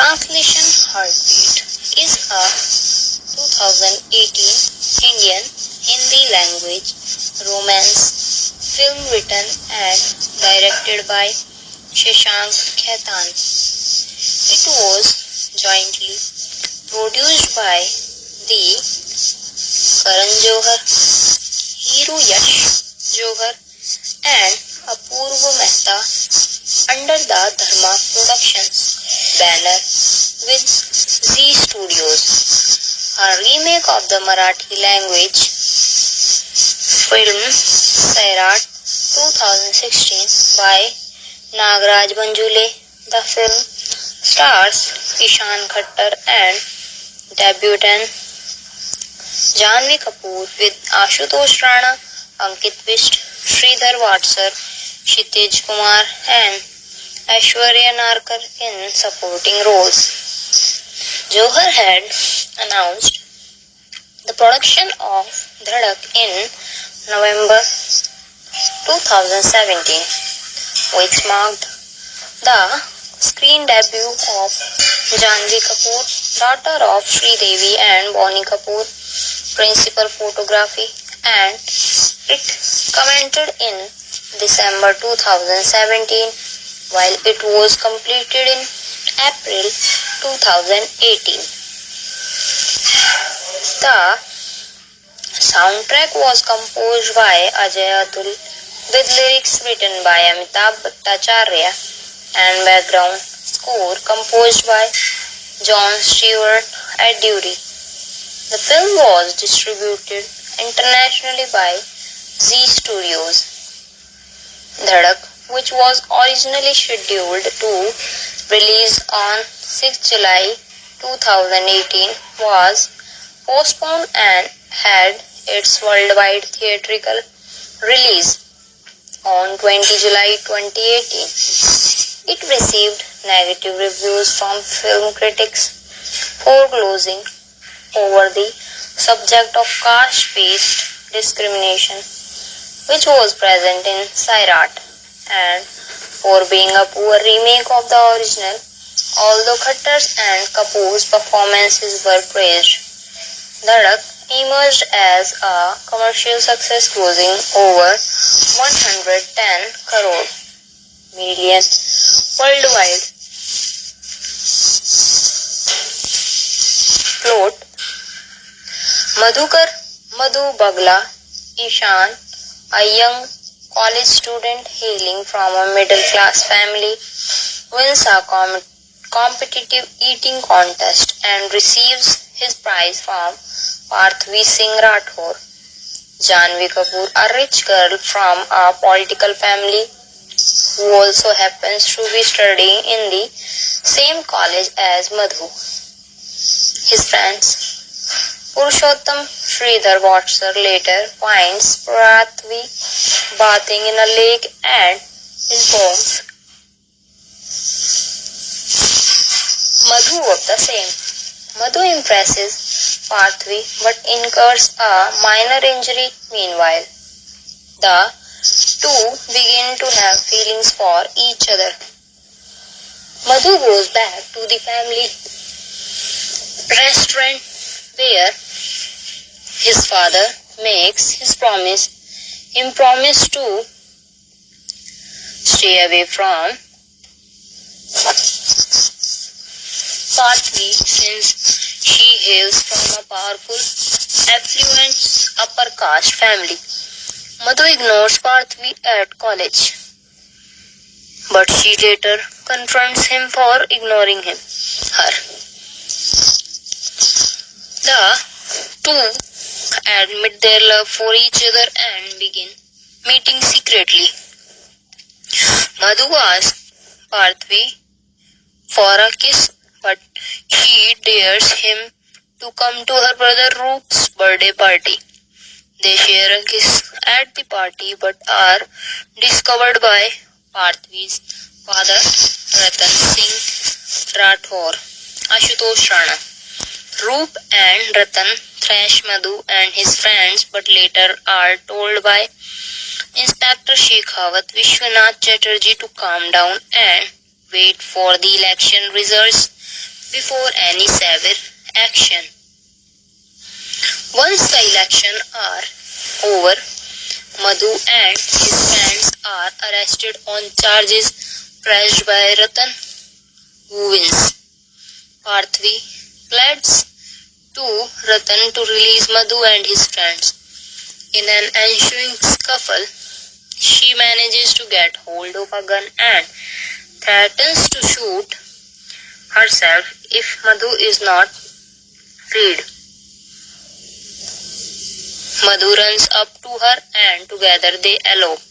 Translation Heartbeat is a 2018 Indian Hindi language romance film written and directed by Shashank Khaitan. It was jointly produced by the Karan Johar, Hero Yash Johar and Apurva Mehta under the Dharma Productions banner with Z Studios. A remake of the Marathi language film Sairat 2016 by Nagraj Banjule. The film stars Ishan Khattar and debutant Janhvi Kapoor with Ashutosh Rana, Ankit Vist, Sridhar Vatsar, Kshitij Kumar and Aishwarya Narkar in supporting roles. Johar had announced the production of Dhadak in November 2017, which marked the screen debut of Janhvi Kapoor, daughter of Sridevi and Bonnie Kapoor, principal photography, and it commented in December 2017 while it was completed in April 2018. The soundtrack was composed by Ajay Atul with lyrics written by Amitabh Bhattacharya and background score composed by John Stewart at Dury. The film was distributed internationally by Z Studios. Dhadak, which was originally scheduled to release on 6 July 2018, was postponed and had its worldwide theatrical release on 20 July 2018. It received negative reviews from film critics, foreclosing over the subject of caste-based discrimination, which was present in Sairat, and for being a poor remake of the original, although Khattar's and Kapoor's performances were praised. Dhadak emerged as a commercial success, closing over 110 crore million worldwide. Plot: Madhu Bagla Ishan, a young college student hailing from a middle-class family, wins a competitive eating contest and receives his prize from Parthvi Singh Rathore. Janhvi Kapoor, a rich girl from a political family who also happens to be studying in the same college as Madhu. His friends Purushottam Sridhar Vatsar later finds Prithvi bathing in a lake and informs Madhu of the same. Madhu impresses Prithvi but incurs a minor injury meanwhile. The two begin to have feelings for each other. Madhu goes back to the family restaurant where his father makes him promise to stay away from Prithvi since she hails from a powerful, affluent upper caste family. Madhu ignores Prithvi at college, but she later confronts him for ignoring her. The two admit their love for each other and begin meeting secretly. Madhu asks Prithvi for a kiss, but she dares him to come to her brother Roop's birthday party. They share a kiss at the party but are discovered by Prithvi's father Ratan Singh Rathore, Ashutosh Rana. Roop and Ratan thrash Madhu and his friends but later are told by Inspector Shekhawat Vishwanath Chatterjee to calm down and wait for the election results before any severe action. Once the elections are over, Madhu and his friends are arrested on charges pressed by Ratan, who wins. Parthvi pleads to Ratan to release Madhu and his friends. In an ensuing scuffle, she manages to get hold of a gun and threatens to shoot herself if Madhu is not freed. Madhu runs up to her and together they elope,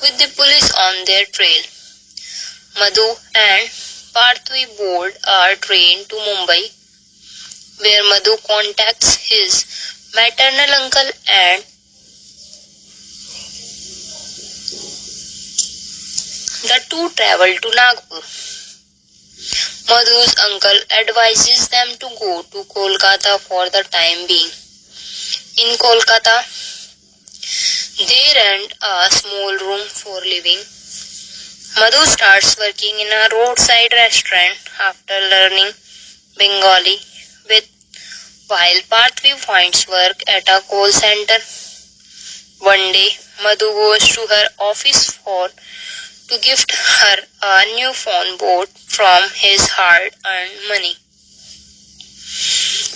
with the police on their trail. Madhu and Parthvi board a train to Mumbai, where Madhu contacts his maternal uncle and the two travel to Nagpur. Madhu's uncle advises them to go to Kolkata for the time being. In Kolkata, they rent a small room for living. Madhu starts working in a roadside restaurant after learning Bengali, while Parthvi finds work at a call center. One day, Madhu goes to her office to gift her a new phone bought from his hard-earned money.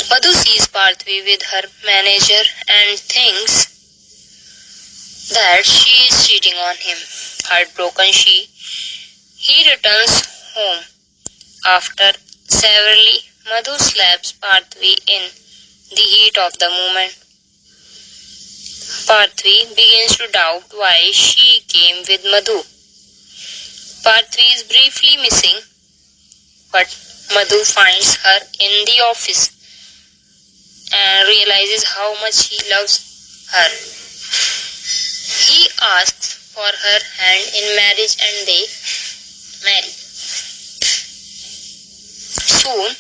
Madhu sees Parthvi with her manager and thinks that she is cheating on him. Heartbroken, he returns home. After severely, Madhu slaps Parthvi in the heat of the moment. Parthvi begins to doubt why she came with Madhu. Parthvi is briefly missing, but Madhu finds her in the office and realizes how much he loves her. He asks for her hand in marriage and they marry. Soon,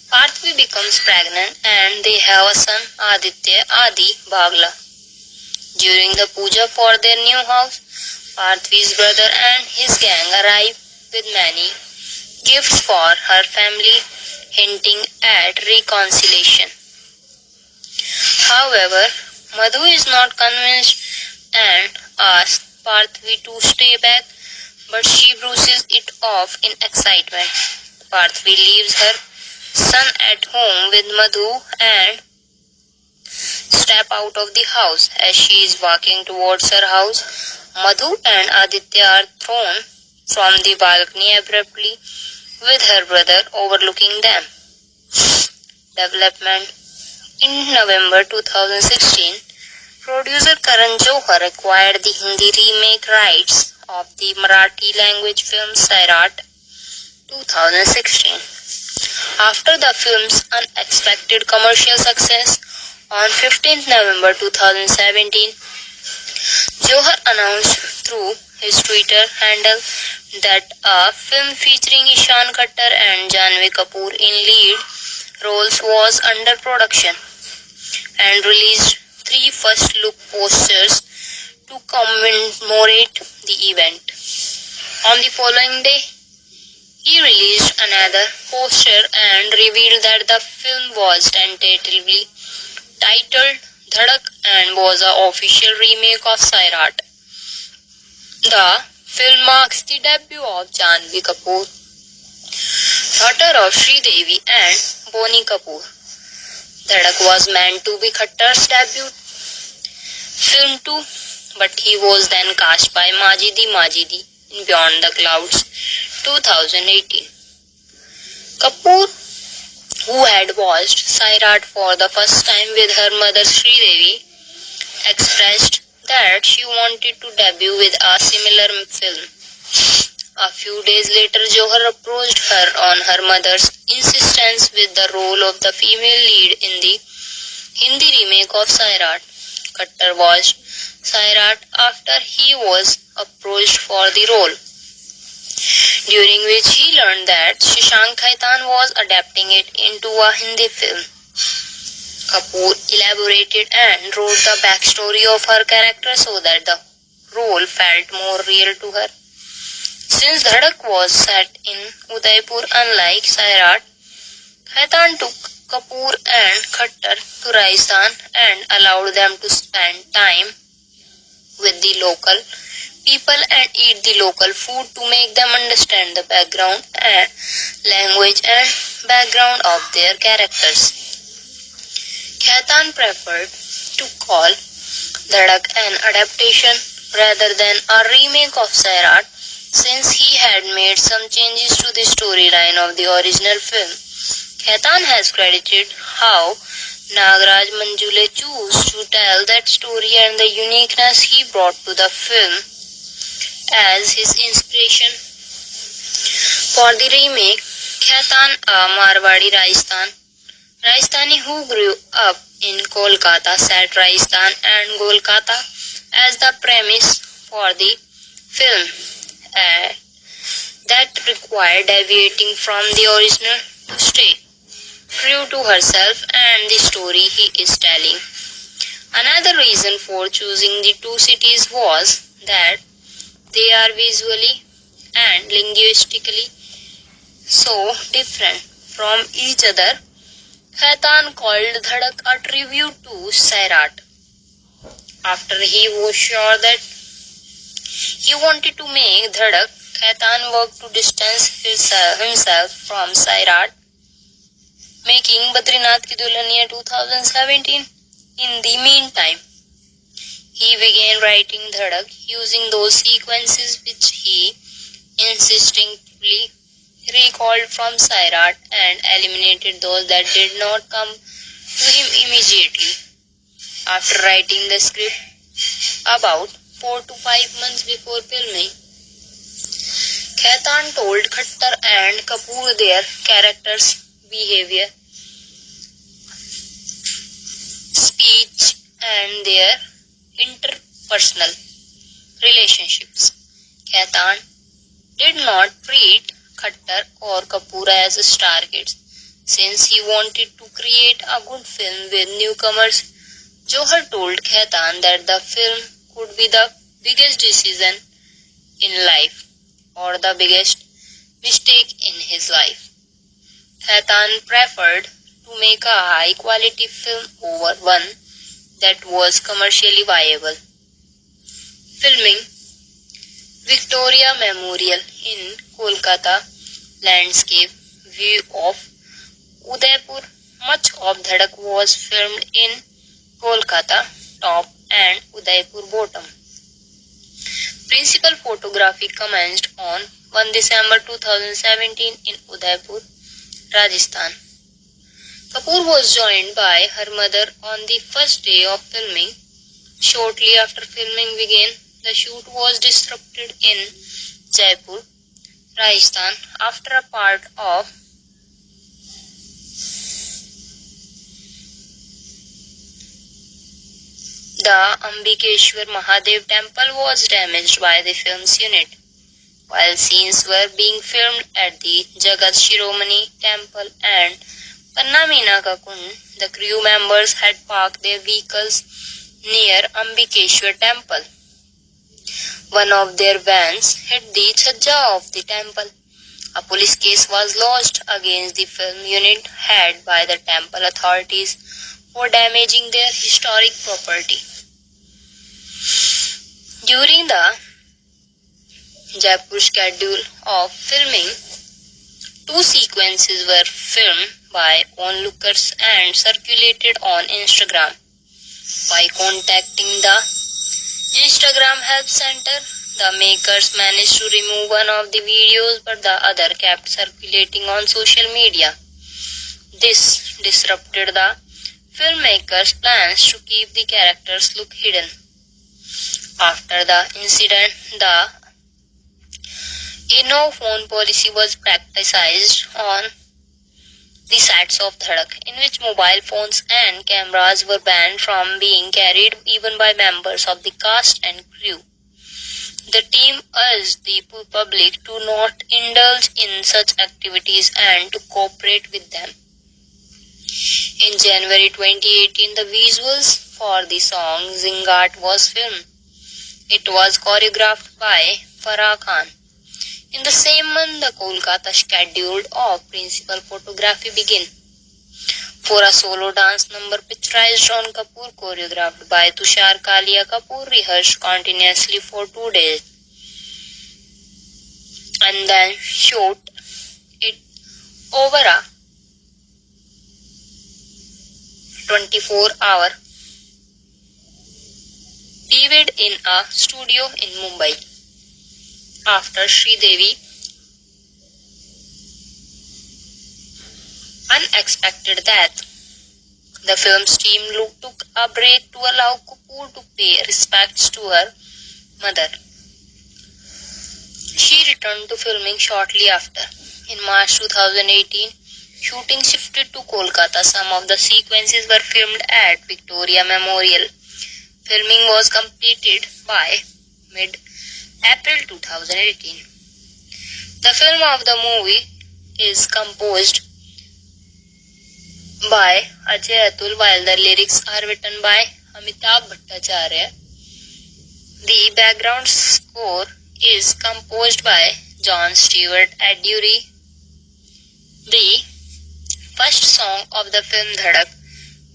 Parthvi becomes pregnant and they have a son, Aditya Adi Bagla. During the puja for their new house, Parthvi's brother and his gang arrive with many gifts for her family, hinting at reconciliation. However, Madhu is not convinced and asks Parthvi to stay back, but she brushes it off in excitement. Parthvi leaves her son at home with Madhu and step out of the house. As she is walking towards her house, Madhu and Aditya are thrown from the balcony abruptly, with her brother overlooking them. Development. In November 2016, producer Karan Johar acquired the Hindi remake rights of the Marathi language film Sairat 2016. After the film's unexpected commercial success, on 15th November 2017, Johar announced through his Twitter handle that a film featuring Ishan Khattar and Janhvi Kapoor in lead roles was under production and released 3 first-look posters to commemorate the event. On the following day, he released another poster and revealed that the film was tentatively titled Dhadak and was an official remake of Sairat. The film marks the debut of Janhvi Kapoor, daughter of Sridevi and Bonnie Kapoor. Dhadak was meant to be Khattar's debut film too, but he was then cast by Majidi in Beyond the Clouds 2018. Kapoor, who had watched Sairat for the first time with her mother Sridevi, expressed that she wanted to debut with a similar film. A few days later, Johar approached her on her mother's insistence with the role of the female lead in the Hindi remake of Sairat. Khattar watched Sairat after he was approached for the role, during which he learned that Shashank Khaitan was adapting it into a Hindi film. Kapoor elaborated and wrote the backstory of her character so that the role felt more real to her. Since Dhadak was set in Udaipur, unlike Sairat, Khaitan took Kapoor and Khattar to Rajasthan and allowed them to spend time with the local people and eat the local food to make them understand the background and language and background of their characters. Khaitan preferred to call Dhadak an adaptation rather than a remake of Sairat since he had made some changes to the storyline of the original film. Khaitan has credited how Nagraj Manjule chose to tell that story and the uniqueness he brought to the film as his inspiration. For the remake, Khaitan, a Marwadi Rajasthani who grew up in Kolkata, set Rajasthan and Kolkata as the premise for the film, that required deviating from the original to stay true to herself and the story he is telling. Another reason for choosing the two cities was that they are visually and linguistically so different from each other. Khaitan called Dhadak a tribute to Sairat. After he was sure that he wanted to make Dhadak, Khaitan worked to distance himself from Sairat, making Badrinath Ki Dulhan year 2017. In the meantime, he began writing Dhadak using those sequences which he insistently recalled from Sairat and eliminated those that did not come to him immediately. After writing the script about 4 to 5 months before filming, Khaitan told Khattar and Kapoor their characters' behavior, speech and their interpersonal relationships. Khaitan did not treat Khattar or Kapoor as star kids since he wanted to create a good film with newcomers. Johar told Khaitan that the film could be the biggest decision in life or the biggest mistake in his life. Khaitan preferred to make a high quality film over one that was commercially viable. Filming Victoria Memorial in Kolkata, landscape view of Udaipur. Much of Dhadak was filmed in Kolkata top and Udaipur bottom. Principal photography commenced on 1 December 2017 in Udaipur, Rajasthan. Kapoor was joined by her mother on the first day of filming. Shortly after filming began, the shoot was disrupted in Jaipur, Rajasthan after a part of the Ambikeshwar Mahadev temple was damaged by the film's unit. While scenes were being filmed at the Jagat Shiromani temple and Panna Ka Kund, the crew members had parked their vehicles near Ambikeshwar temple. One of their vans hit the chhajja of the temple. A police case was lodged against the film unit head by the temple authorities for damaging their historic property. During the Jaipur schedule of filming, 2 sequences were filmed by onlookers and circulated on Instagram. By contacting the Instagram Help Center, the makers managed to remove one of the videos, but the other kept circulating on social media. This disrupted the filmmakers' plans to keep the characters' look hidden. After the incident, the no phone policy was practiced on the sets of Dhadak, in which mobile phones and cameras were banned from being carried even by members of the cast and crew. The team urged the public to not indulge in such activities and to cooperate with them. In January 2018, the visuals for the song Zingat was filmed. It was choreographed by Farah Khan. In the same month, the Kolkata schedule of principal photography began. for a solo dance number picturized on Kapoor, choreographed by Tushar Kalia. Kapoor rehearsed continuously for 2 days and then shot it over a 24-hour period in a studio in Mumbai. After Sridevi unexpected death, the film's team took a break to allow Kapoor to pay respects to her mother. She returned to filming shortly after. In March 2018, shooting shifted to Kolkata. Some of the sequences were filmed at Victoria Memorial. Filming was completed by mid-April 2018. The film of the movie is composed by Ajay Atul, while the lyrics are written by Amitabh Bhattacharya. The background score is composed by John Stewart Aduri. The first song of the film Dhadak,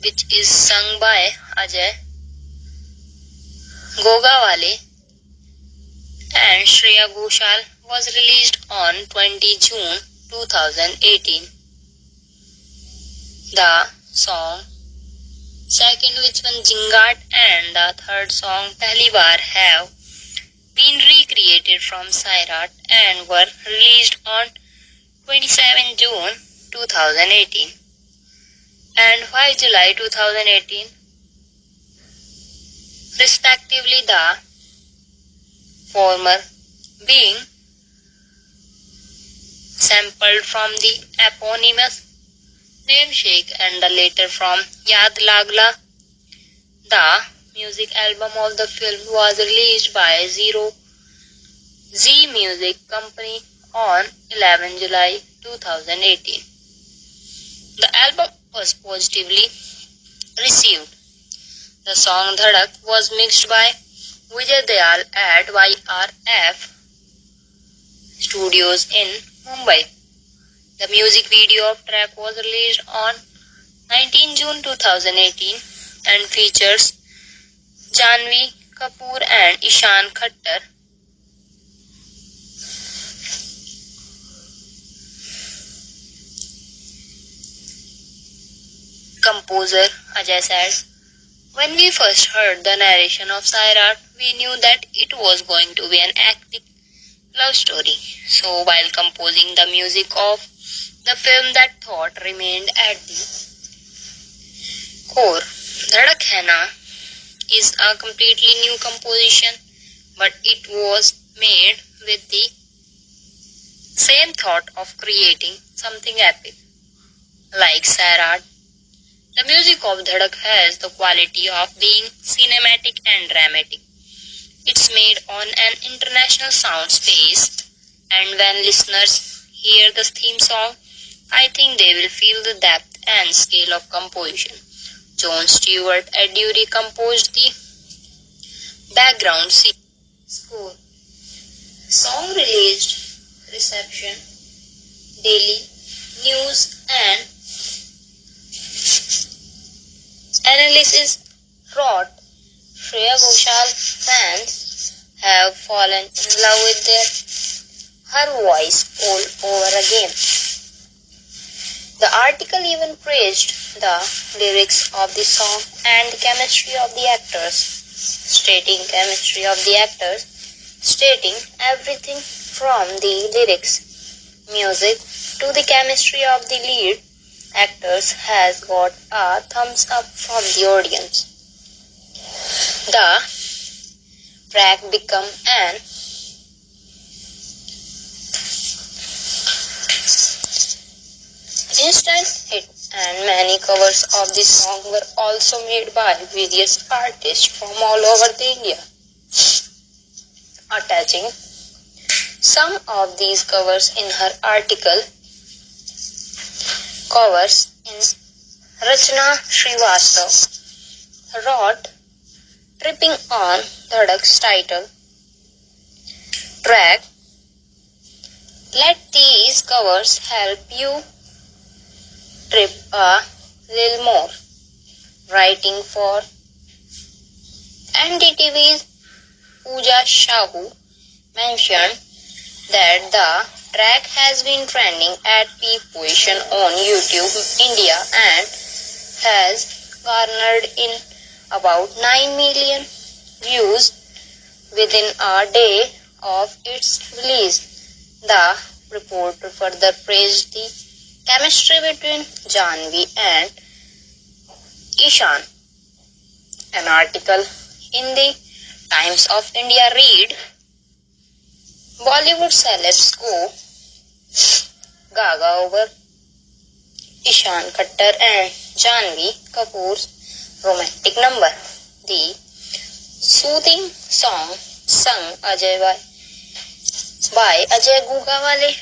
which is sung by Ajay Gogawale and Shreya Ghoshal, was released on 20 June 2018. The song second, which one Jingat, and the third song Pehli Baar have been recreated from Sairat and were released on 27 June 2018 and 5 July 2018 respectively, the former being sampled from the eponymous Namesake and the later from Yaad Lagla. The music album of the film was released by Z Music Company on 11 July 2018. The album was positively received. The song Dhadak was mixed by Vijay Dayal at YRF Studios in Mumbai. The music video of track was released on 19 June 2018 and features Janhvi Kapoor and Ishan Khattar. Composer Ajay said, "When we first heard the narration of Sairat, we knew that it was going to be an epic love story. So while composing the music of the film, that thought remained at the core. Dhadak Hai Na is a completely new composition, but it was made with the same thought of creating something epic. Like Sairat, the music of Dhadak has the quality of being cinematic and dramatic. It's made on an international sound space, and when listeners hear the theme song, I think they will feel the depth and scale of composition." John Stewart Aduri composed the background score. Song released reception, daily news and analysis wrote, "Shreya Ghoshal fans have fallen in love with her voice all over again." The article even praised the lyrics of the song and the chemistry of the actors, stating everything from the lyrics, music to the chemistry of the lead actors has got a thumbs up from the audience. The track became an instant hit, and many covers of the song were also made by various artists from all over India. Attaching some of these covers in her article, covers in Rachna Srivastav wrote, tripping on Dhadak's title track, "Let these covers help you trip a little more. Writing for NDTV's Pooja Shahu mentioned that the track has been trending at peak position on YouTube India and has garnered in about 9 million views within a day of its release. The report further praised the chemistry between Janvi and Ishan. An article in the Times of India read, Bollywood celebs go gaga over Ishan Khattar and Janvi Kapoor's romantic number. The soothing song sung by Ajay Gugawale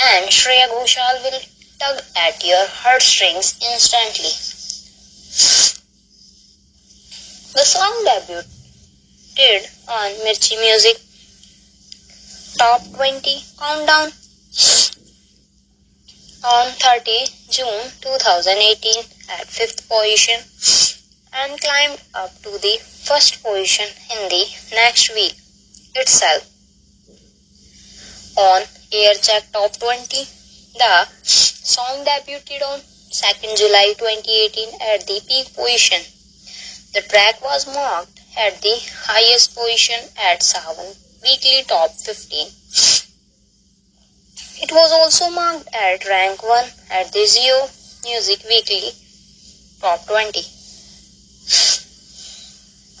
and Shreya Ghoshal will tug at your heartstrings instantly. The song debuted on Mirchi Music Top 20 Countdown on 30 June 2018 at 5th position and climbed up to the first position in the next week itself. On Aircheck Top 20, the song debuted on 2nd July 2018 at the peak position. The track was marked at the highest position at Sawan Weekly Top 15. It was also marked at rank 1 at the Zio Music Weekly Top 20.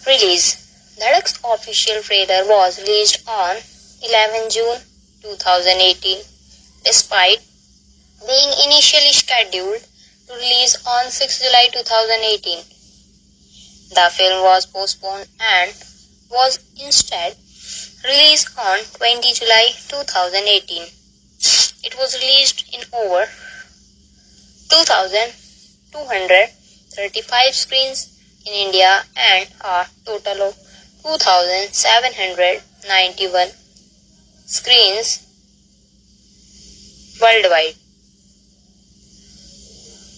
Release. Dhadak's official trailer was released on 11 June 2018 despite being initially scheduled to release on 6 July 2018. The film was postponed and was instead released on 20 July 2018. It was released in over 2,235 screens in India and a total of 2,791 screens worldwide.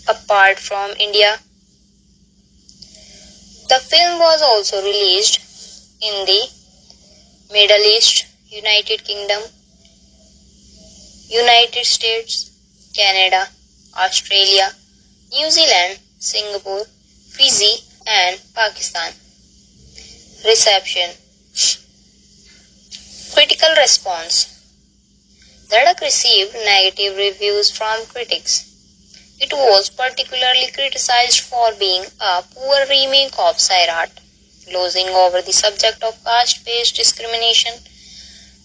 Apart from India, the film was also released in the Middle East, United Kingdom, United States, Canada, Australia, New Zealand, Singapore, Fiji and Pakistan. Reception. Critical response. Dhadak received negative reviews from critics. It was particularly criticized for being a poor remake of Sairat, glossing over the subject of caste-based discrimination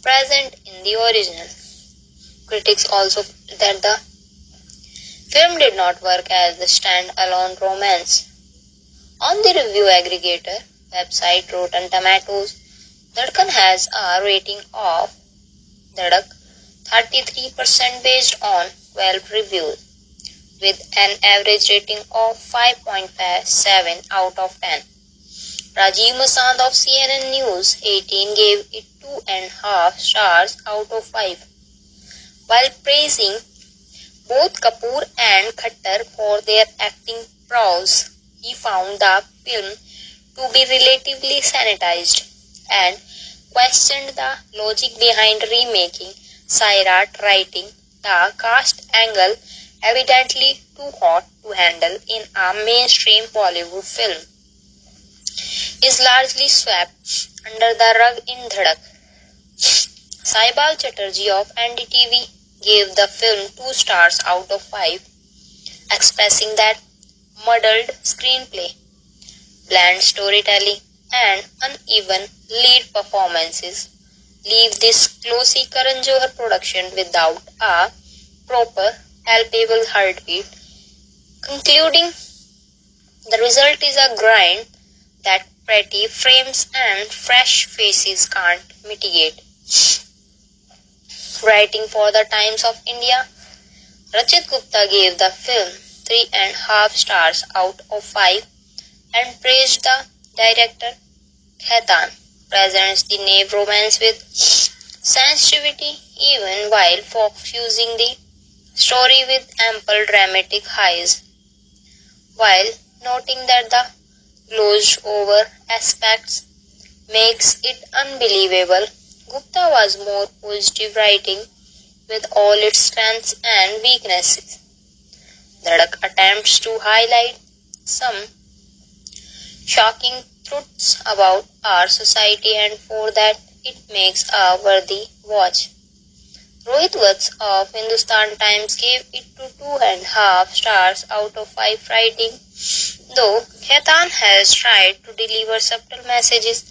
present in the original. Critics also felt that the film did not work as the stand-alone romance. On the review aggregator website Rotten Tomatoes, Dhadkan has a rating of Dhadak 33% based on 12 reviews, with an average rating of 5.57 out of 10. Rajiv Masand of CNN News 18 gave it 2.5 stars out of 5. While praising both Kapoor and Khattar for their acting prowess, he found the film to be relatively sanitized and questioned the logic behind remaking Sairat, writing the caste angle evidently too hot to handle in a mainstream Bollywood film is largely swept under the rug in Dhadak. Saibal Chatterjee of NDTV gave the film 2 stars out of 5, expressing that muddled screenplay, bland storytelling and uneven lead performances leave this glossy Karan Johar production without a proper palpable heartbeat, concluding the result is a grind that pretty frames and fresh faces can't mitigate. Writing for the Times of India, Rachit Gupta gave the film 3.5 stars out of 5 and praised the director. Khaitan presents the naive romance with sensitivity even while fusing the story with ample dramatic highs while noting that the glozed over aspects makes it unbelievable. Gupta was more positive, writing with all its strengths and weaknesses. Dhadak attempts to highlight some shocking truths about our society, and for that it makes a worthy watch. Rohit Vats of Hindustan Times gave it to 2.5 stars out of 5, writing, though Khaitan has tried to deliver subtle messages,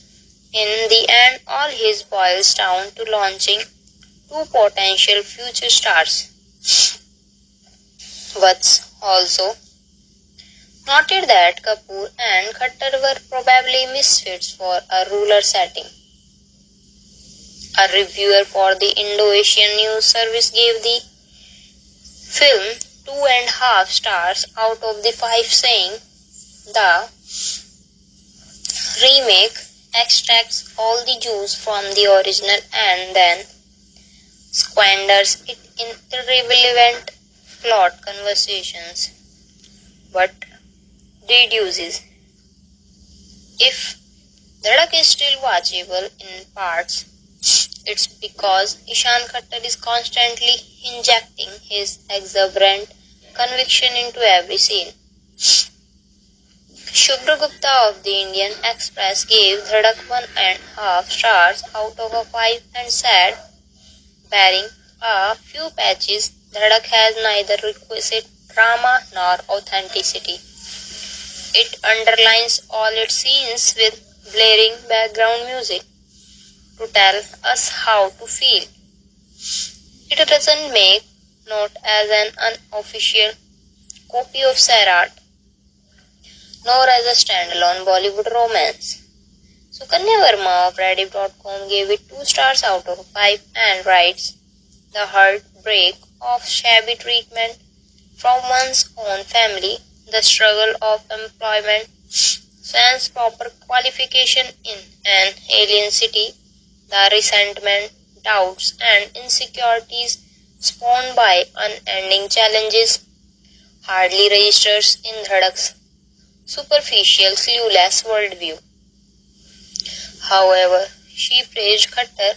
in the end all his boils down to launching two potential future stars. Vats also noted that Kapoor and Khattar were probably misfits for a rural setting. A reviewer for the Indo-Asian News Service gave the film 2.5 stars out of the 5, saying the remake extracts all the juice from the original and then squanders it in irrelevant plot conversations, but deduces. If Dhadak is still watchable in parts, it's because Ishan Khattar is constantly injecting his exuberant conviction into every scene. Shubhra Gupta of the Indian Express gave Dhadak 1.5 stars out of 5 and said, barring a few patches, Dhadak has neither requisite drama nor authenticity. It underlines all its scenes with blaring background music to tell us how to feel. It doesn't make note as an unofficial copy of Sairat, nor as a standalone Bollywood romance. Sukanya Verma of Rediff.com gave it 2 stars out of 5 and writes, the heartbreak of shabby treatment from one's own family, the struggle of employment, sans proper qualification in an alien city, the resentment, doubts and insecurities spawned by unending challenges hardly registers in Dhadak's superficial, clueless worldview. However, she praised Khattar,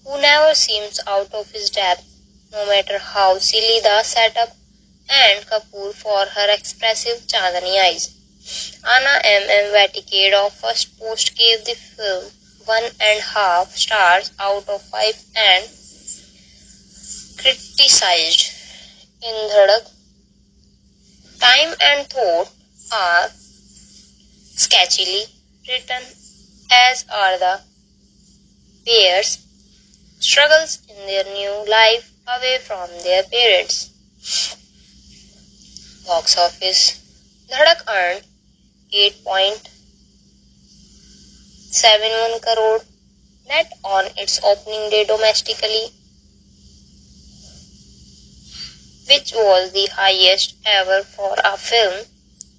who never seems out of his depth, no matter how silly the setup, and Kapoor for her expressive Chandani eyes. Anna M. Vaticade of First Post gave the film 1.5 stars out of 5 and criticized, in Dhadak, time and thought are sketchily written, as are the pair's struggles in their new life away from their parents. Box office. Dhadak earned 8.71 crore net on its opening day domestically, which was the highest ever for a film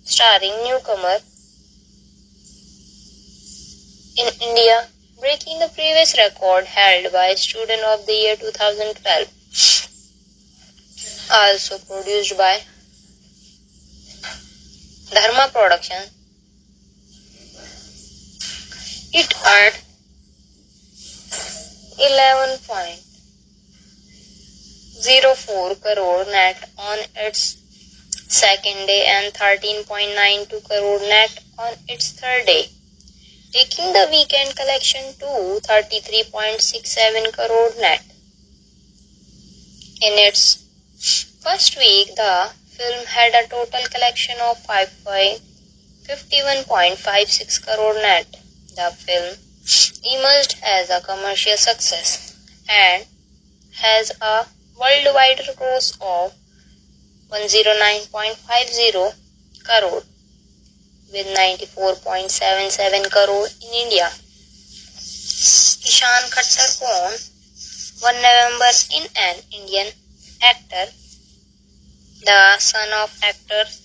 starring newcomer in India, breaking the previous record held by Student of the Year 2012. Also produced by Dharma Production, it earned 11.04 crore net on its second day and 13.92 crore net on its third day, taking the weekend collection to 33.67 crore net. In its first week, the film had a total collection of 51.56 crore net. The film emerged as a commercial success and has a worldwide gross of 109.50 crore with 94.77 crore in India. Ishan Khattar, born 1 November, in an Indian actor, the son of actors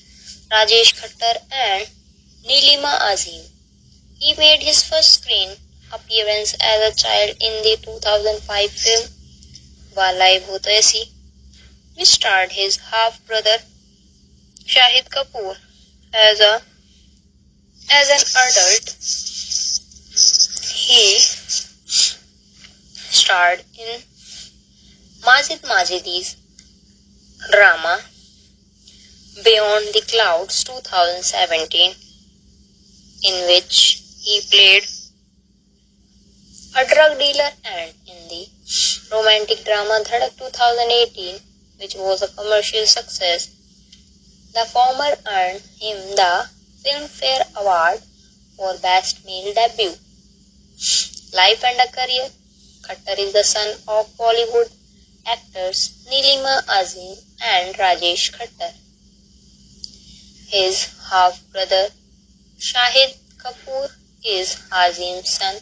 Rajesh Khattar and Neelima Azim. He made his first screen appearance as a child in the 2005 film Walai Bhotaisi, which starred his half-brother Shahid Kapoor As a as an adult, he starred in Majid Majidi's drama Beyond the Clouds 2017, in which he played a drug dealer, and in the romantic drama Dhadak 2018, which was a commercial success. The former earned him the Filmfare Award for Best Male Debut. Life and a career. Khattar is the son of Bollywood actors Neelima Azim and Rajesh Khattar. His half-brother Shahid Kapoor is Azim's son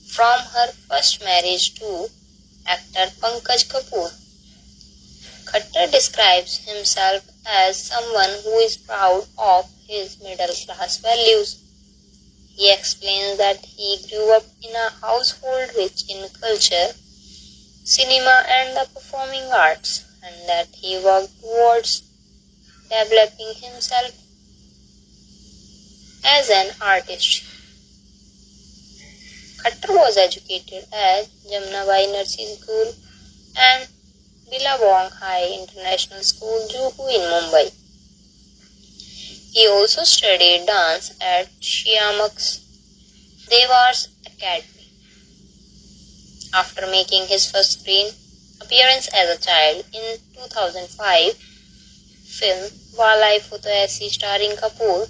from her first marriage to actor Pankaj Kapoor. Khattar describes himself as someone who is proud of his middle-class values. He explains that he grew up in a household rich in culture, cinema and the performing arts, and that he worked towards developing himself as an artist. Khattar was educated at Jamnabai Nursing School and Billabong High International School, Juhu in Mumbai. He also studied dance at Shyamax Devar's Academy. After making his first screen appearance as a child in 2005 film Walai Photo Aisi starring Kapoor,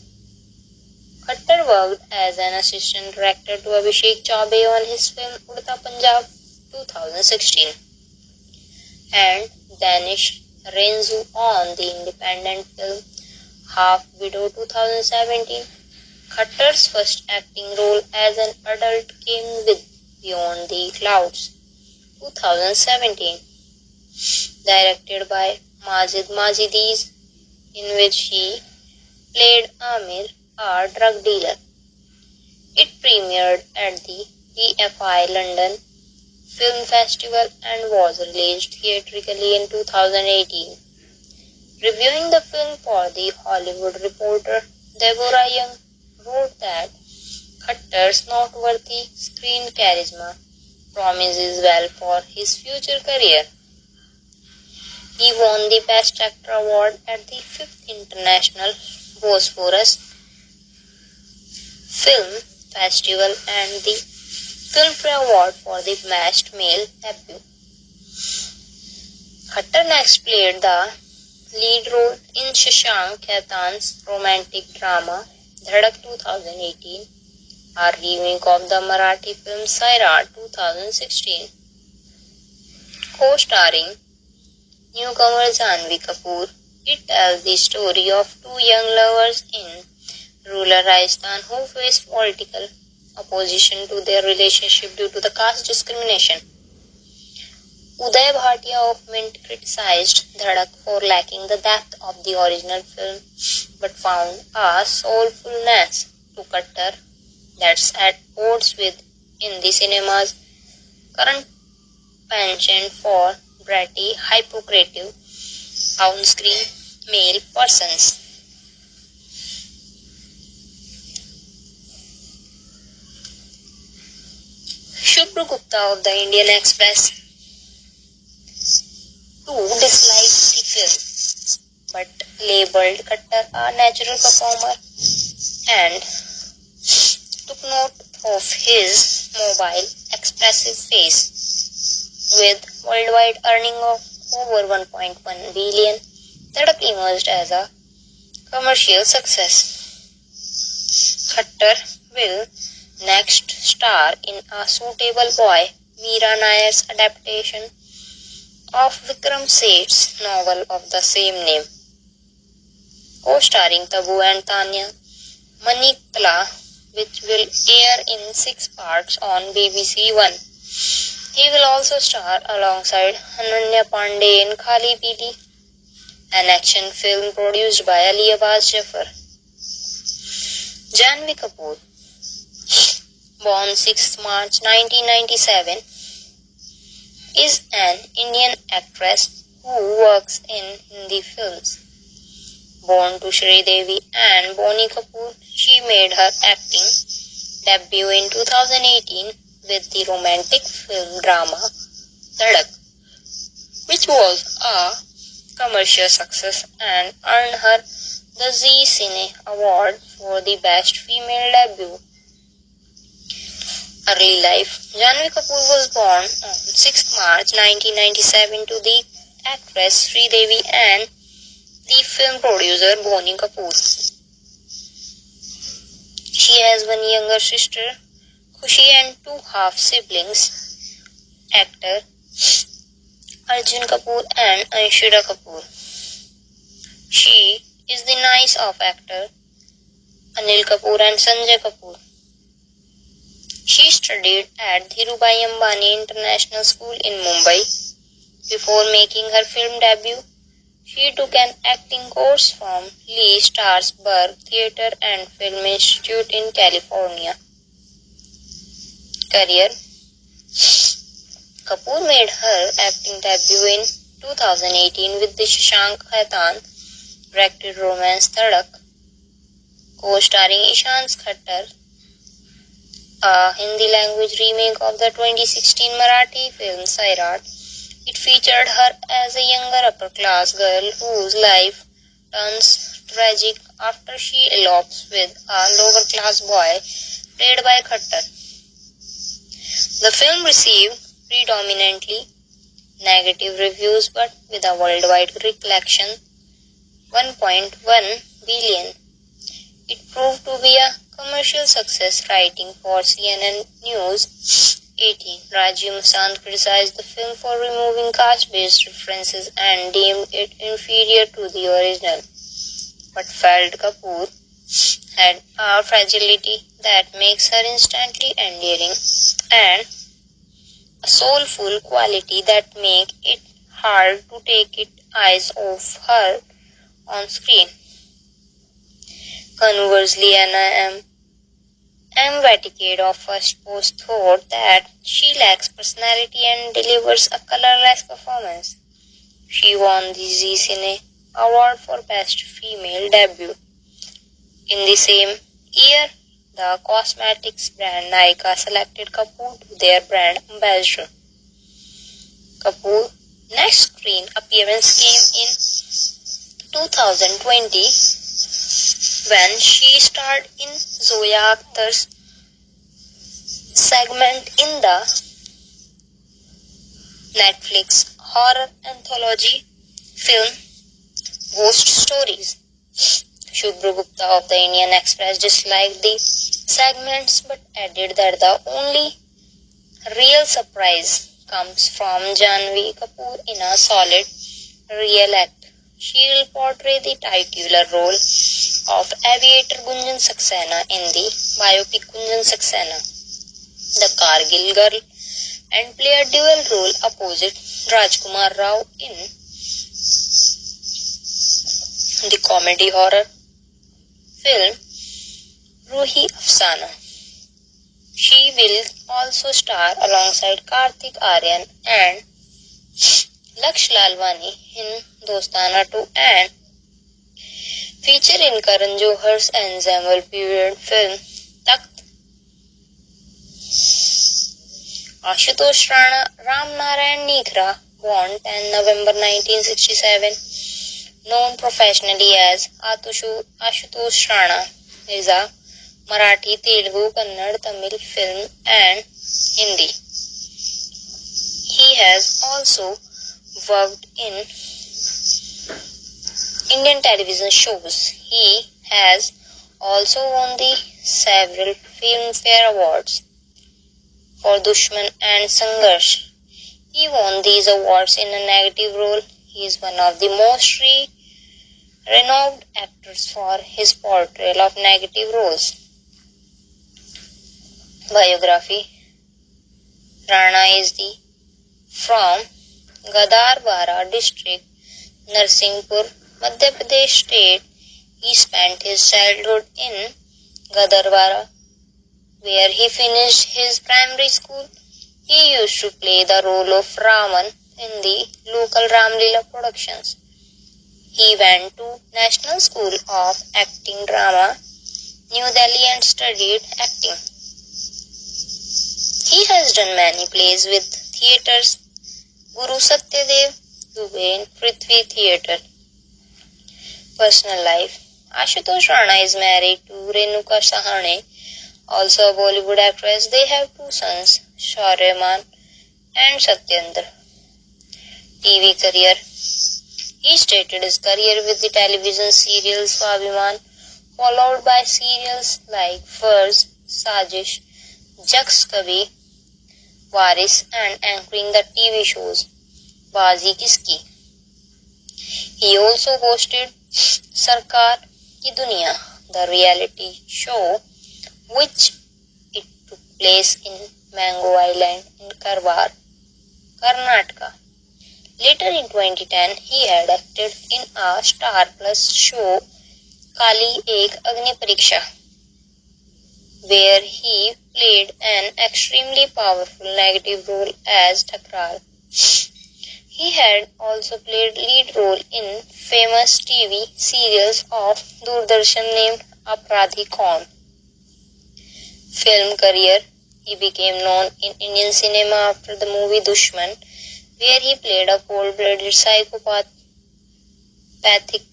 Khattar worked as an assistant director to Abhishek Chaubey on his film Udta Punjab 2016 and Danish Renzu on the independent film Half Widow 2017. Khattar's first acting role as an adult came with Beyond the Clouds 2017, directed by Majid Majidis, in which he played Amir, a drug dealer. It premiered at the BFI London Film Festival and was released theatrically in 2018. Reviewing the film for The Hollywood Reporter, Deborah Young wrote that Khattar's noteworthy screen charisma promises well for his future career. He won the Best Actor award at the 5th International Bosphorus Film Festival and the Filmfare Award for the Best Male Debut. Khattar next played the lead role in Shashank Khaitan's romantic drama Dhadak 2018, a remake of the Marathi film Sairat 2016. Co-starring newcomer Janhvi Kapoor, it tells the story of two young lovers in rural Rajasthan who face political opposition to their relationship due to the caste discrimination. Uday Bhatia of Mint criticized Dhadak for lacking the depth of the original film but found a soulfulness to Khattar that's at odds with in the cinema's current penchant for bratty, hypocritical, on-screen male persons. Shubhra Gupta of the Indian Express too disliked the film but labelled Khattar a natural performer and took note of his mobile, expressive face. With worldwide earning of over 1.1 billion, Dhadak emerged as a commercial success. Khattar will next star in A Suitable Boy, Meera Nair's adaptation of Vikram Seth's novel of the same name. Co-starring Tabu and Tanya, Manikala, which will air in 6 parts on BBC One. He will also star alongside Ananya Pandey in Khali Piti, an action film produced by Ali Abbas Jafar. Janhvi Kapoor, born 6th March 1997, is an Indian actress who works in Hindi films. Born to Sridevi and Bonnie Kapoor, she made her acting debut in 2018 with the romantic film drama Dhadak, which was a commercial success and earned her the Zee Cine Award for the Best Female Debut. Early life. Janhvi Kapoor was born on 6 March 1997 to the actress Sridevi and the film producer Bonnie Kapoor. She has one younger sister, Khushi, and two half-siblings, actor Arjun Kapoor and Anshula Kapoor. She is the niece of actor Anil Kapoor and Sanjay Kapoor. She studied at Dhirubhai Ambani International School in Mumbai. Before making her film debut, she took an acting course from Lee Strasberg Theatre and Film Institute in California. Career. Kapoor made her acting debut in 2018 with the Shashank Khaitan directed romance Dhadak, co-starring Ishant Khattar, a Hindi language remake of the 2016 Marathi film Sairat. It featured her as a younger upper-class girl whose life turns tragic after she elopes with a lower-class boy played by Khattar. The film received predominantly negative reviews but with a worldwide collection 1.1 billion. It proved to be a commercial success. Writing for CNN News 18, Rajiv Masand criticized the film for removing caste-based references and deemed it inferior to the original, but felt Kapoor had a fragility that makes her instantly endearing and a soulful quality that make it hard to take its eyes off her on screen. Conversely, Anna M. Vaticade of First Post thought that she lacks personality and delivers a colorless performance. She won the Zee Cine Award for Best Female Debut. In the same year, the cosmetics brand Nykaa selected Kapoor to their brand ambassador. Kapoor's next screen appearance came in 2020 when she starred in Zoya Akhtar's segment in the Netflix horror anthology film Ghost Stories. Shubhra Gupta of the Indian Express disliked the segments but added that the only real surprise comes from Janhvi Kapoor in a solid, real act. She will portray the titular role of aviator Gunjan Saxena in the biopic Gunjan Saxena, the Kargil girl, and play a dual role opposite Rajkumar Rao in the comedy horror film Ruhi Afsana. She will also star alongside Kartik Aaryan and Laksh Lalwani in Dostana 2 and feature in Karan Johar's ensemble period film Takht. Ashutosh Rana Ram Narayan Nigra, born 10 November 1967, known professionally as Ashutosh Rana, is a Marathi, Telugu, Kannada, Tamil film and Hindi. He has also worked in Indian television shows. He has also won the several Filmfare Awards for Dushman and Sangharsh. He won these awards in a negative role. He is one of the most renowned actors for his portrayal of negative roles. Biography. Rana is from Gadarwara district, Narsinghpur, Madhya Pradesh state. He spent his childhood in Gadarwara, where he finished his primary school. He used to play the role of Raman in the local Ramlila productions. He went to National School of Acting Drama, New Delhi and studied acting. He has done many plays with theatres Guru Satyadev, Dubey in Prithvi Theatre. Personal life. Ashutosh Rana is married to Renuka Sahane, also a Bollywood actress. They have two sons, Shauryaman and Satyendra. TV career. He started his career with the television serial Swabhiman, followed by serials like Farz, Sajish, Jaks Kabhi, Waris and anchoring the TV shows Bazi Kiski. He also hosted Sarkar Ki Duniya, the reality show which it took place in Mango Island in Karwar, Karnataka. Later in 2010, he had acted in a Star Plus show Kali Ek Agni Pariksha, where he played an extremely powerful negative role as Thakral. He had also played lead role in famous TV serials of Doordarshan named Apradhi Kaun. Film career. He became known in Indian cinema after the movie Dushman, where he played a cold-blooded psychopathic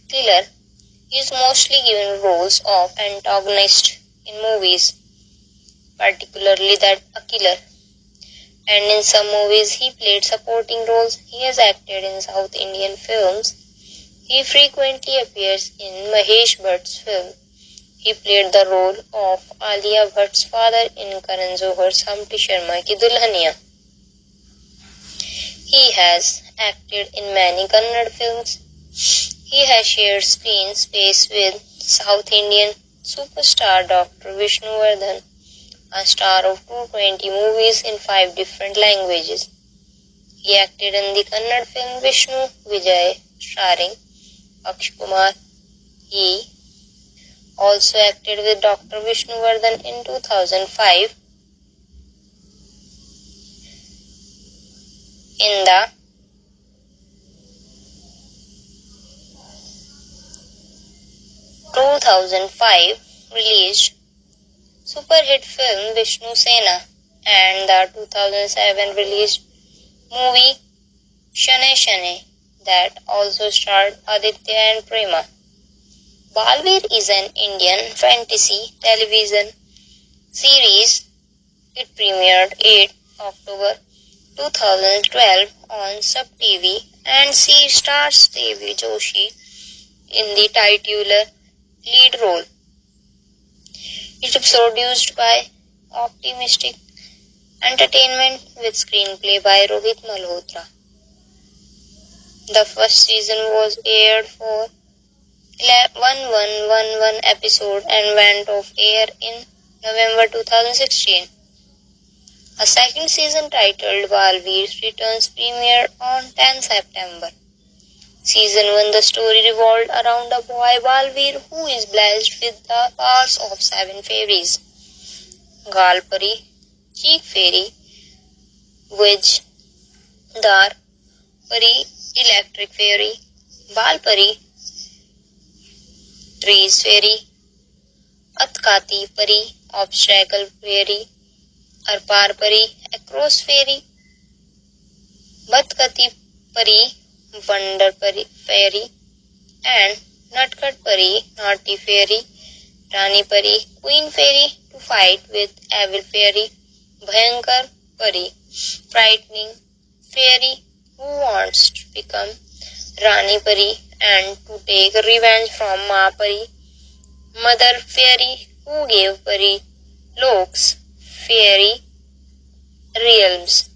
killer. He is mostly given roles of antagonist in movies, particularly that a killer. And in some movies he played supporting roles. He has acted in South Indian films. He frequently appears in Mahesh Bhatt's film. He played the role of Alia Bhatt's father in Karan Johar's Humpty Sharma Ki Dulhaniya. He has acted in many Kannada films. He has shared screen space with South Indian superstar Dr. Vishnuvardhan, a star of 220 movies in 5 different languages. He acted in the Kannada film Vishnu Vijay, starring Akshay Kumar. He also acted with Dr. Vishnuvardhan in 2005 in the released super hit film Vishnu Sena and the 2007 released movie Shane Shane that also starred Aditya and Prema. Balveer is an Indian fantasy television series. It premiered 8 October 2012 on Sub TV and stars Devi Joshi in the titular lead role. It is produced by Optimistic Entertainment with screenplay by Rohit Malhotra. The first season was aired for 1111 episode and went off air in November 2016. A second season titled Balveer's Returns premiered on 10 September. Season 1, the story revolved around a boy Balveer who is blessed with the powers of 7 fairies: Galpari, Cheek Fairy, Wij, Dar Pari, Electric Fairy, Balpari, Trees Fairy, Atkati Pari, Obstacle Fairy, Arpar Pari, Across Fairy, Batkati Pari, Wonder Fairy, and Nutcut Pari, Naughty Fairy, Rani Pari, Queen Fairy to fight with Evil Fairy, Bhayankar Pari, Frightening Fairy who wants to become Rani Pari and to take revenge from Ma Pari, Mother Fairy who gave Pari Lok's Fairy realms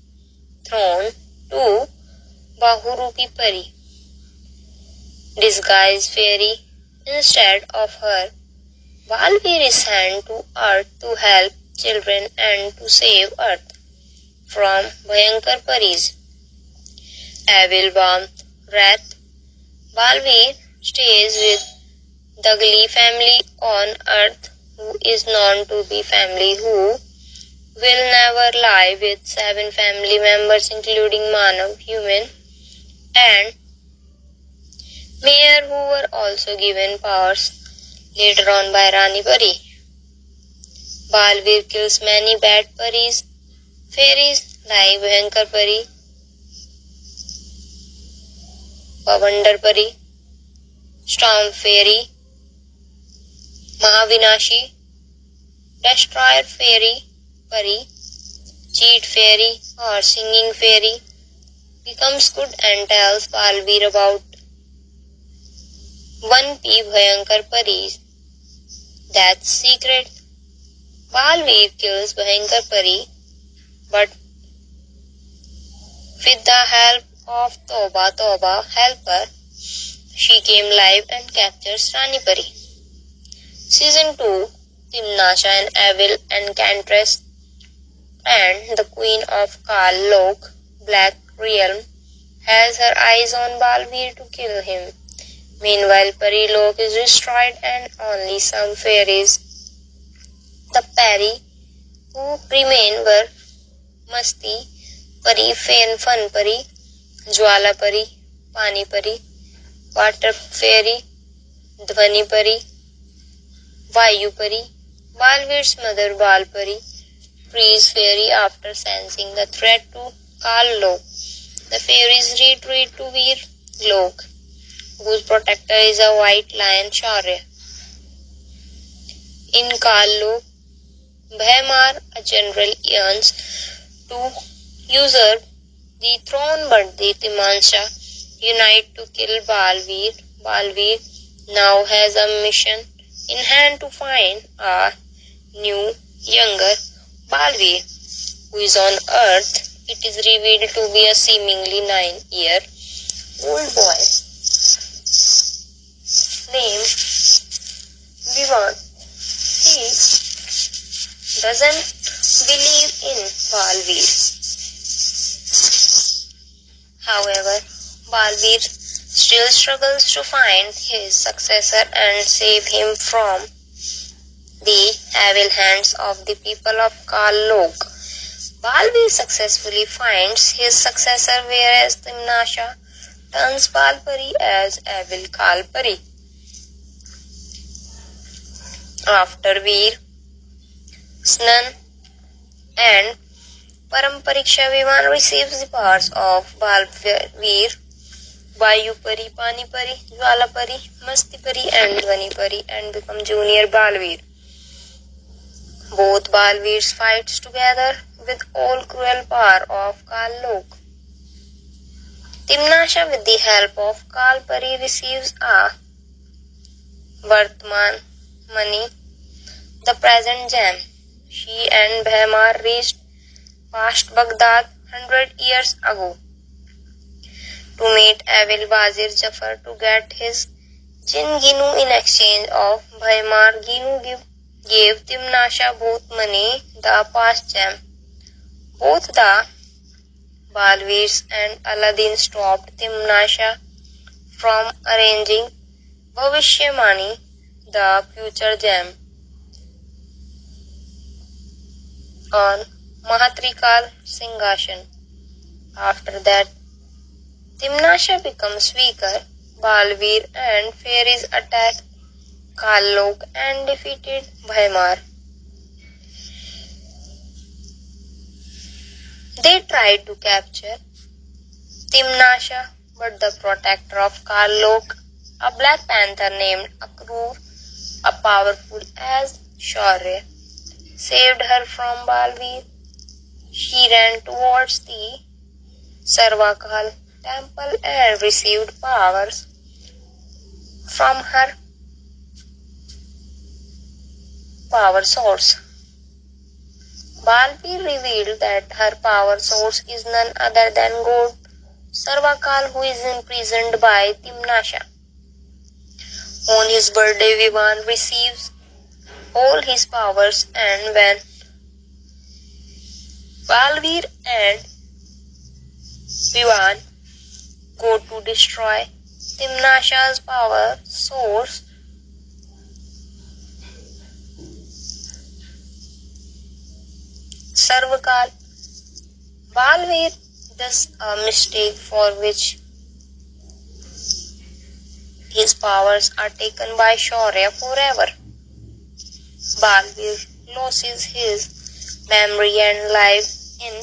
throne to Bahurupi Pari, disguised fairy. Instead of her, Balveer is sent to Earth to help children and to save Earth from Bhayankar Paris. Evil warmth, wrath. Balveer stays with the Glee family on Earth, who is known to be family who will never lie, with 7 family members including Manav, human, and Mayor who were also given powers later on by Rani Pari. Balveer kills many bad Paris, fairies like Bhayankar Pari, Pavandar Pari, Storm Fairy, Mahavinashi, Destroyer Fairy, Pari, Cheat Fairy or Singing Fairy, becomes good and tells Balveer about 1P Bhayankar Pari's death secret. Balveer kills Bhayankar Pari, but with the help of Toba Toba helper, she came alive and captures Rani Pari. Season 2, Timnasha, an evil enchantress and the queen of Kal Lok, Black Realm, has her eyes on Balveer to kill him. Meanwhile, Pari Lok is destroyed and only some fairies, the Pari, who remain were Masti Pari, Fun Pari, Jwala Pari, Pani Pari, Water Fairy, Dhvani Pari, Vayu Pari, Balveer's mother Bal Pari, frees Fairy after sensing the threat to Kal Lok. The fairies retreat to Veer Lok, whose protector is a white lion Shaurya. In Kal Lok, Bhaimar, a general, yearns to usurp the throne, but the Timnansha unite to kill Balveer. Balveer now has a mission in hand to find a new, younger Balveer, who is on earth. It is revealed to be a seemingly 9-year-old boy named Vivan. He doesn't believe in Balveer. However, Balveer still struggles to find his successor and save him from the evil hands of the people of Kal Lok. Balveer successfully finds his successor, whereas Timnasha turns Balpari as evil Kalpari. After Veer, Snan and Parampariksha, Vivan receives the powers of Balveer, Vayu Pari, Pani Pari, Jwala Pari, Masti Pari and Dhvani Pari and become Junior Balveer. Both Balveers fights together with all cruel power of Kal Lok. Timnasha, with the help of Kalpari, receives a Vartman money, the present gem. She and Bhaimar reached past Baghdad 100 years ago to meet evil Wazir Jafar to get his Jinn Ginu. In exchange of Bhaimar, Ginu gave Timnasha both money, the past gem. Both the Balveers and Aladdin stopped Timnasha from arranging Bhavishyamani, the future gem, on Mahatrikal Singhasan. After that, Timnasha becomes weaker. Balveer and fairies attack Kal Lok and defeated Bhaimar. They tried to capture Timnasha, but the protector of Kal Lok, a black panther named Akrur, a powerful as Shaurya, saved her from Balveer. She ran towards the Sarvakal temple and received powers from her power source. Balveer revealed that her power source is none other than God Sarvakal, who is imprisoned by Timnasha. On his birthday, Vivan receives all his powers, and when Balveer and Vivan go to destroy Timnasha's power source, Sarvakal, Balveer does a mistake for which His powers are taken by Shaurya forever. Balveer loses his memory and lives in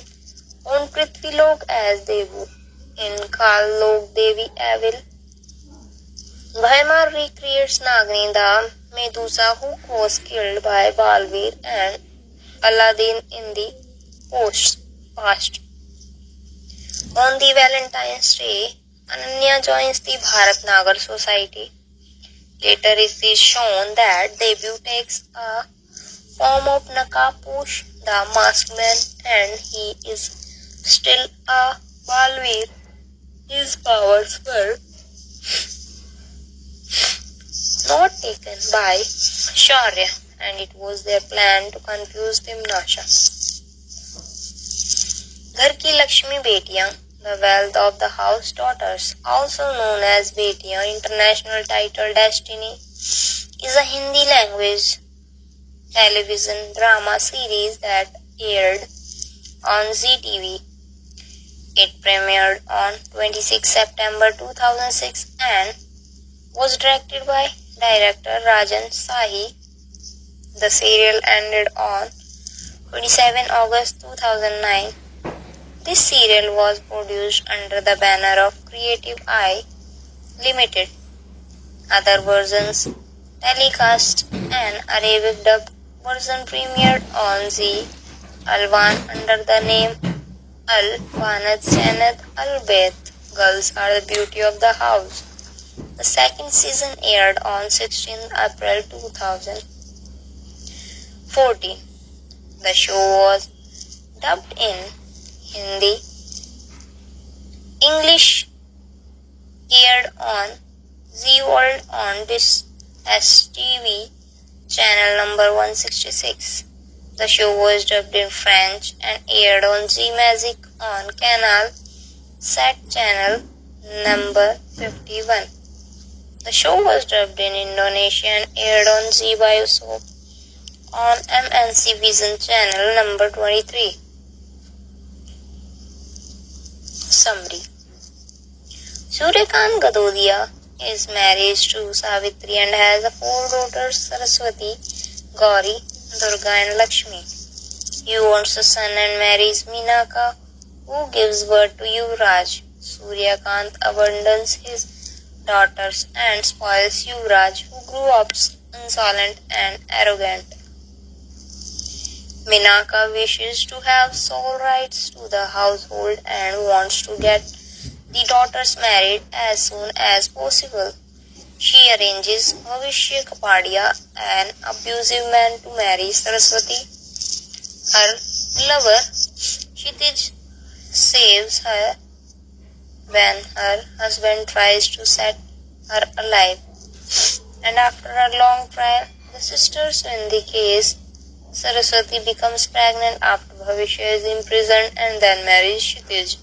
on Prithvilok as Devu. In Kallok Devi Evil, Bhaimar recreates Nagini the Medusa who was killed by Balveer and Aladdin in the past. On the Valentine's Day, Ananya joins the Bharat Nagar Society. Later it is shown that Devu takes a form of Nakaposh, the masked man, and he is still a Balveer. His powers were not taken by Shaurya, and it was their plan to confuse Timnasha. घर की लक्ष्मी बेटियां, the wealth of the house daughters, also known as Betiyan, international title Destiny, is a Hindi language television drama series that aired on Zee TV. It premiered on 26 September 2006 and was directed by director Rajan Sahi. The serial ended on 27 August 2009. This serial was produced under the banner of Creative Eye Limited. Other versions telecast an Arabic dubbed version premiered on Zee Alwan under the name Al Banat Sanad Al Bayt. Girls are the beauty of the house. The second season aired on 16 April 2014. The show was dubbed in Hindi. English aired on Zee World on Dish STV channel number 166. The show was dubbed in French and aired on Zee Magic on Canal Sat channel number 51. The show was dubbed in Indonesian and aired on Zee Biosoap on MNC Vision channel number 23. Summary. Suryakant Gadodia is married to Savitri and has 4 daughters Saraswati, Gauri, Durga and Lakshmi. He wants a son and marries Meenaka, who gives birth to Yuvraj. Suryakant abandons his daughters and spoils Yuvraj, who grew up insolent and arrogant. Meenaka wishes to have sole rights to the household and wants to get the daughters married as soon as possible. She arranges Bhavishya Kapadia, an abusive man, to marry Saraswati. Her lover, Kshitij, saves her when her husband tries to set her alive. And after a long trial, the sisters win the case. Saraswati becomes pregnant after Bhavishya is imprisoned and then marries Kshitij.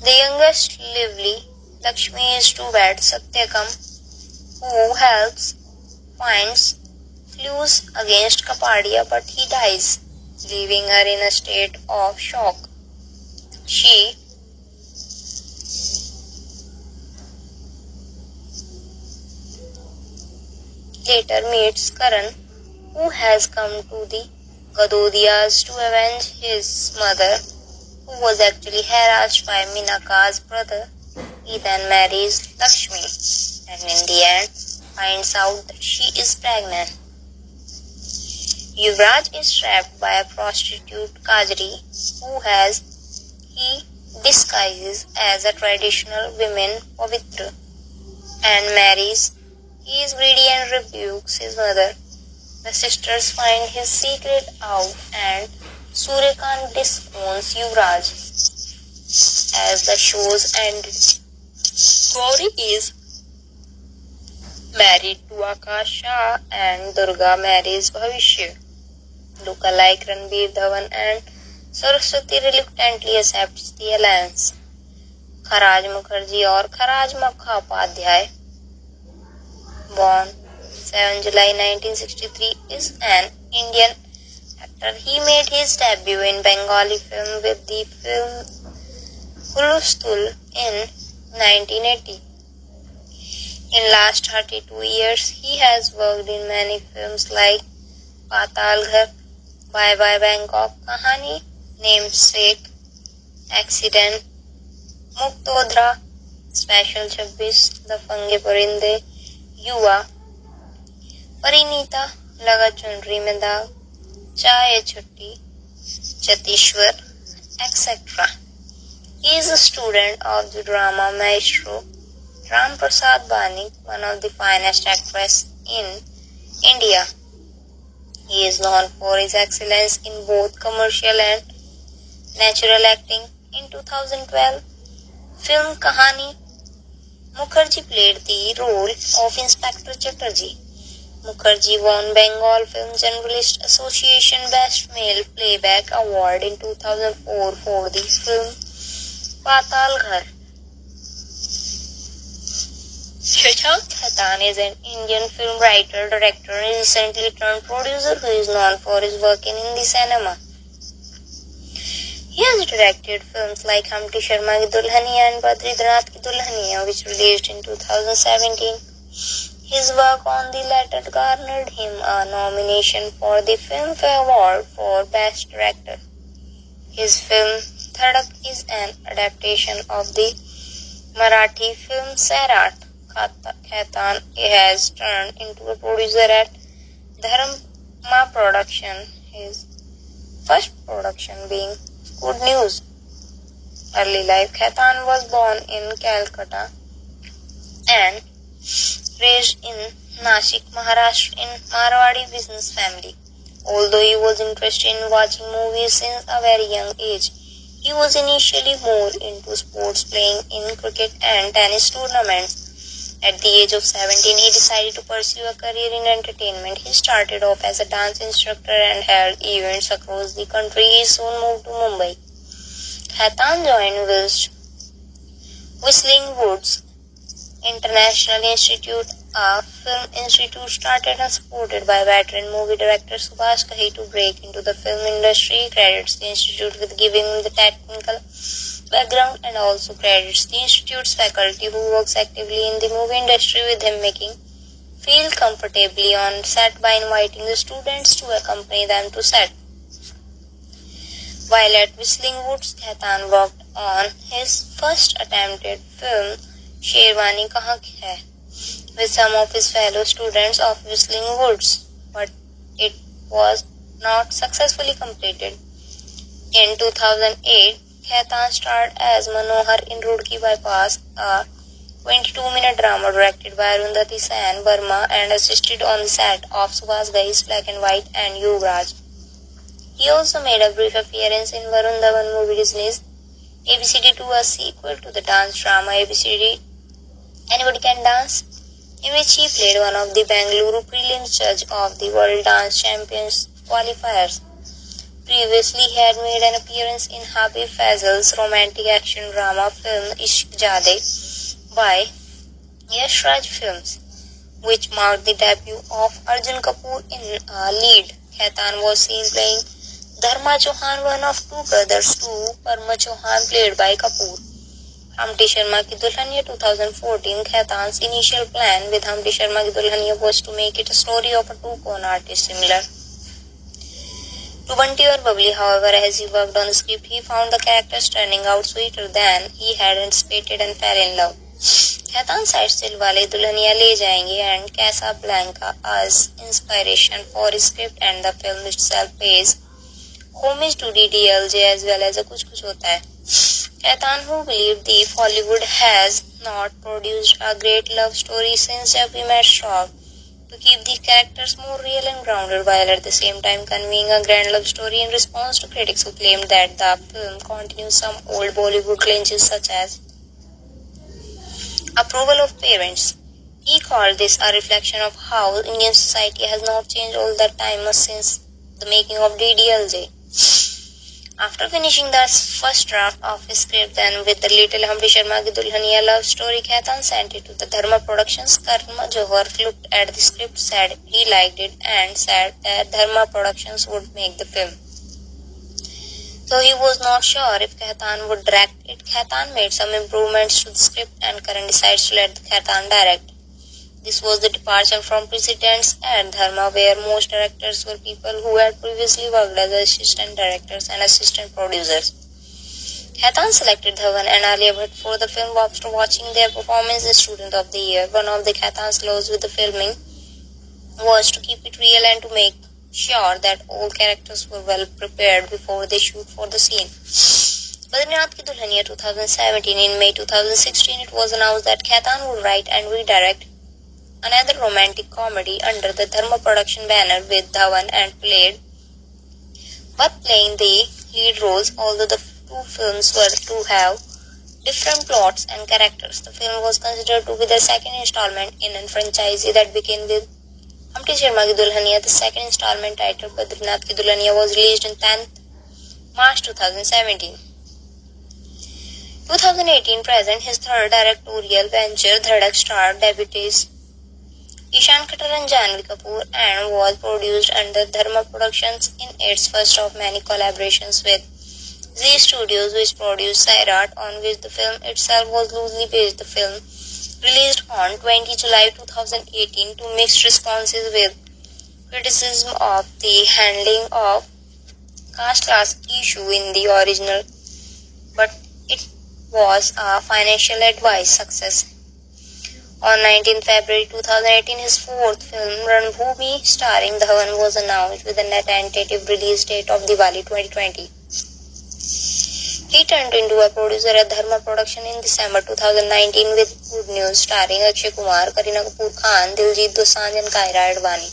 The youngest Lively, Lakshmi, is to wed Satyakam, who finds clues against Kapadia, but he dies, leaving her in a state of shock. She later meets Karan, who has come to the Gadodias to avenge his mother, who was actually harassed by Meenaka's brother. He then marries Lakshmi and in the end finds out that she is pregnant. Yuvraj is trapped by a prostitute Kajri, who he disguises as a traditional woman Pavitra and marries. He is greedy and rebukes his mother. The sisters find his secret out and Suryakant disowns Yuvraj. As the shows ended, Gauri is married to Akash Shah and Durga marries Bhavishya. Lookalike Ranbir Dhawan and Saraswati reluctantly accepts the alliance. Kharaj Mukherjee or Kharaj Mukhopadhyay, born 7 July 1963, is an Indian actor. He made his debut in Bengali film with the film Hulusthul in 1980. In last 32 years, he has worked in many films like Patal Ghar, Bye Bye Bangkok, Kahani, Namesake, Accident, Muktodra, Special 26, Dafange Parinde, Yuva, Parinita, Laga Chunri Mein Daag, Chaye Chutti, Chatishwar, etc. He is a student of the drama maestro Ram Prasad Banik, one of the finest actresses in India. He is known for his excellence in both commercial and natural acting. In 2012 film Kahani, Mukherjee played the role of Inspector Chatterjee. Mukherjee won Bengal Film Journalist Association Best Male Playback Award in 2004 for the film Patal Ghar. Shashank Khaitan is an Indian film writer, director and recently turned producer who is known for his work in Hindi cinema. He has directed films like Humpty Sharma Ki Dulhaniya and Badrinath Ki Dulhaniya, which released in 2017. His work on the latter garnered him a nomination for the Filmfare Award for Best Director. His film Dhadak is an adaptation of the Marathi film Sairat. Khaitan has turned into a producer at Dharma Production, his first production being Good News. Early life. Khaitan was born in Calcutta and raised in Nashik, Maharashtra in Marwadi business family. Although he was interested in watching movies since a very young age, he was initially more into sports, playing in cricket and tennis tournaments. At the age of 17, he decided to pursue a career in entertainment. He started off as a dance instructor and held events across the country. He soon moved to Mumbai. Khaitan joined Whistling Woods International Institute, a film institute started and supported by veteran movie director Subhash Kahi to break into the film industry. He credits the institute with giving him the technical background and also credits the institute's faculty who works actively in the movie industry with him making feel comfortably on set by inviting the students to accompany them to set. While at Whistling Woods, Khaitan worked on his first attempted film Sherwani Kahan Hai with some of his fellow students of Whistling Woods, but it was not successfully completed. In 2008, Khaitan starred as Manohar in Rudki Bypass, a 22-minute drama directed by Arundhati Sen Burma and assisted on the set of Subhash Ghai's Black and White and Yuvraj. He also made a brief appearance in Varun Dhawan movie Disney's ABCD2, a sequel to the dance drama ABCD Anybody Can Dance, in which he played one of the Bengaluru prelims judge of the World Dance Champions qualifiers. Previously, he had made an appearance in Habib Faisal's romantic action drama film Ishq Jade by Yash Raj Films, which marked the debut of Arjun Kapoor in a lead. Khaitan was seen playing Dharma Chauhan, one of two brothers to Parma Chauhan, played by Kapoor. Humpty Sharma Ki Dulhaniya 2014. Khaitan's initial plan with Humpty Sharma Ki Dulhaniya was to make it a story of a two-con artist similar to Bunty or Bubbly. However, as he worked on the script, he found the characters turning out sweeter than he had anticipated and fell in love. Khaitan cites Dilwale Dulhaniya Le Jayenge and Casablanca as inspiration for his script, and the film itself pays homage to DDLJ as well as a Kuch Kuch Hota Hai. Khaitan, who believed the Bollywood has not produced a great love story since Jab We Met, strove to keep the characters more real and grounded while at the same time conveying a grand love story. In response to critics who claimed that the film continues some old Bollywood clinches such as approval of parents, he called this a reflection of how Indian society has not changed all that time since the making of DDLJ. After finishing the first draft of his script, then with the little Humpty Sharma Ki Dulhaniya love story, Khaitan sent it to the Dharma Productions. Karma Johar looked at the script, said he liked it, and said that Dharma Productions would make the film. Though he was not sure if Khaitan would direct it, Khaitan made some improvements to the script and Karan decides to let Khaitan direct. This was the departure from precedents at Dharma, where most directors were people who had previously worked as assistant directors and assistant producers. Khaitan selected Dhawan and Alia Bhatt for the film after watching their performance in Student of the Year. One of the Khaitan's laws with the filming was to keep it real and to make sure that all characters were well prepared before they shoot for the scene. Badrinath Ki Dulhaniya 2017. In May 2016, it was announced that Khaitan would write and redirect another romantic comedy under the Dharma production banner with Dhawan and playing the lead roles, although the two films were to have different plots and characters. The film was considered to be the second installment in a franchise that began with Humpty Sharma Ki Dulhaniya. The second installment, titled Badrinath Ki Dulhaniya, was released on 10th March 2017. 2018 present, his third directorial venture, Dhadak, starred debutees Ishan Khattar and Janhvi Kapoor and was produced under Dharma Productions in its first of many collaborations with Z Studios, which produced Sairat, on which the film itself was loosely based. The film, released on 20 July 2018 to mixed responses, with criticism of the handling of caste class issue in the original, but it was a financial advice success. On 19 February 2018, his fourth film, Ranbhoomi, starring Dhawan, was announced with a tentative release date of Diwali 2020. He turned into a producer at Dharma Production in December 2019 with Good News, starring Akshay Kumar, Kareena Kapoor Khan, Diljit Dosanjh and Kaira Advani,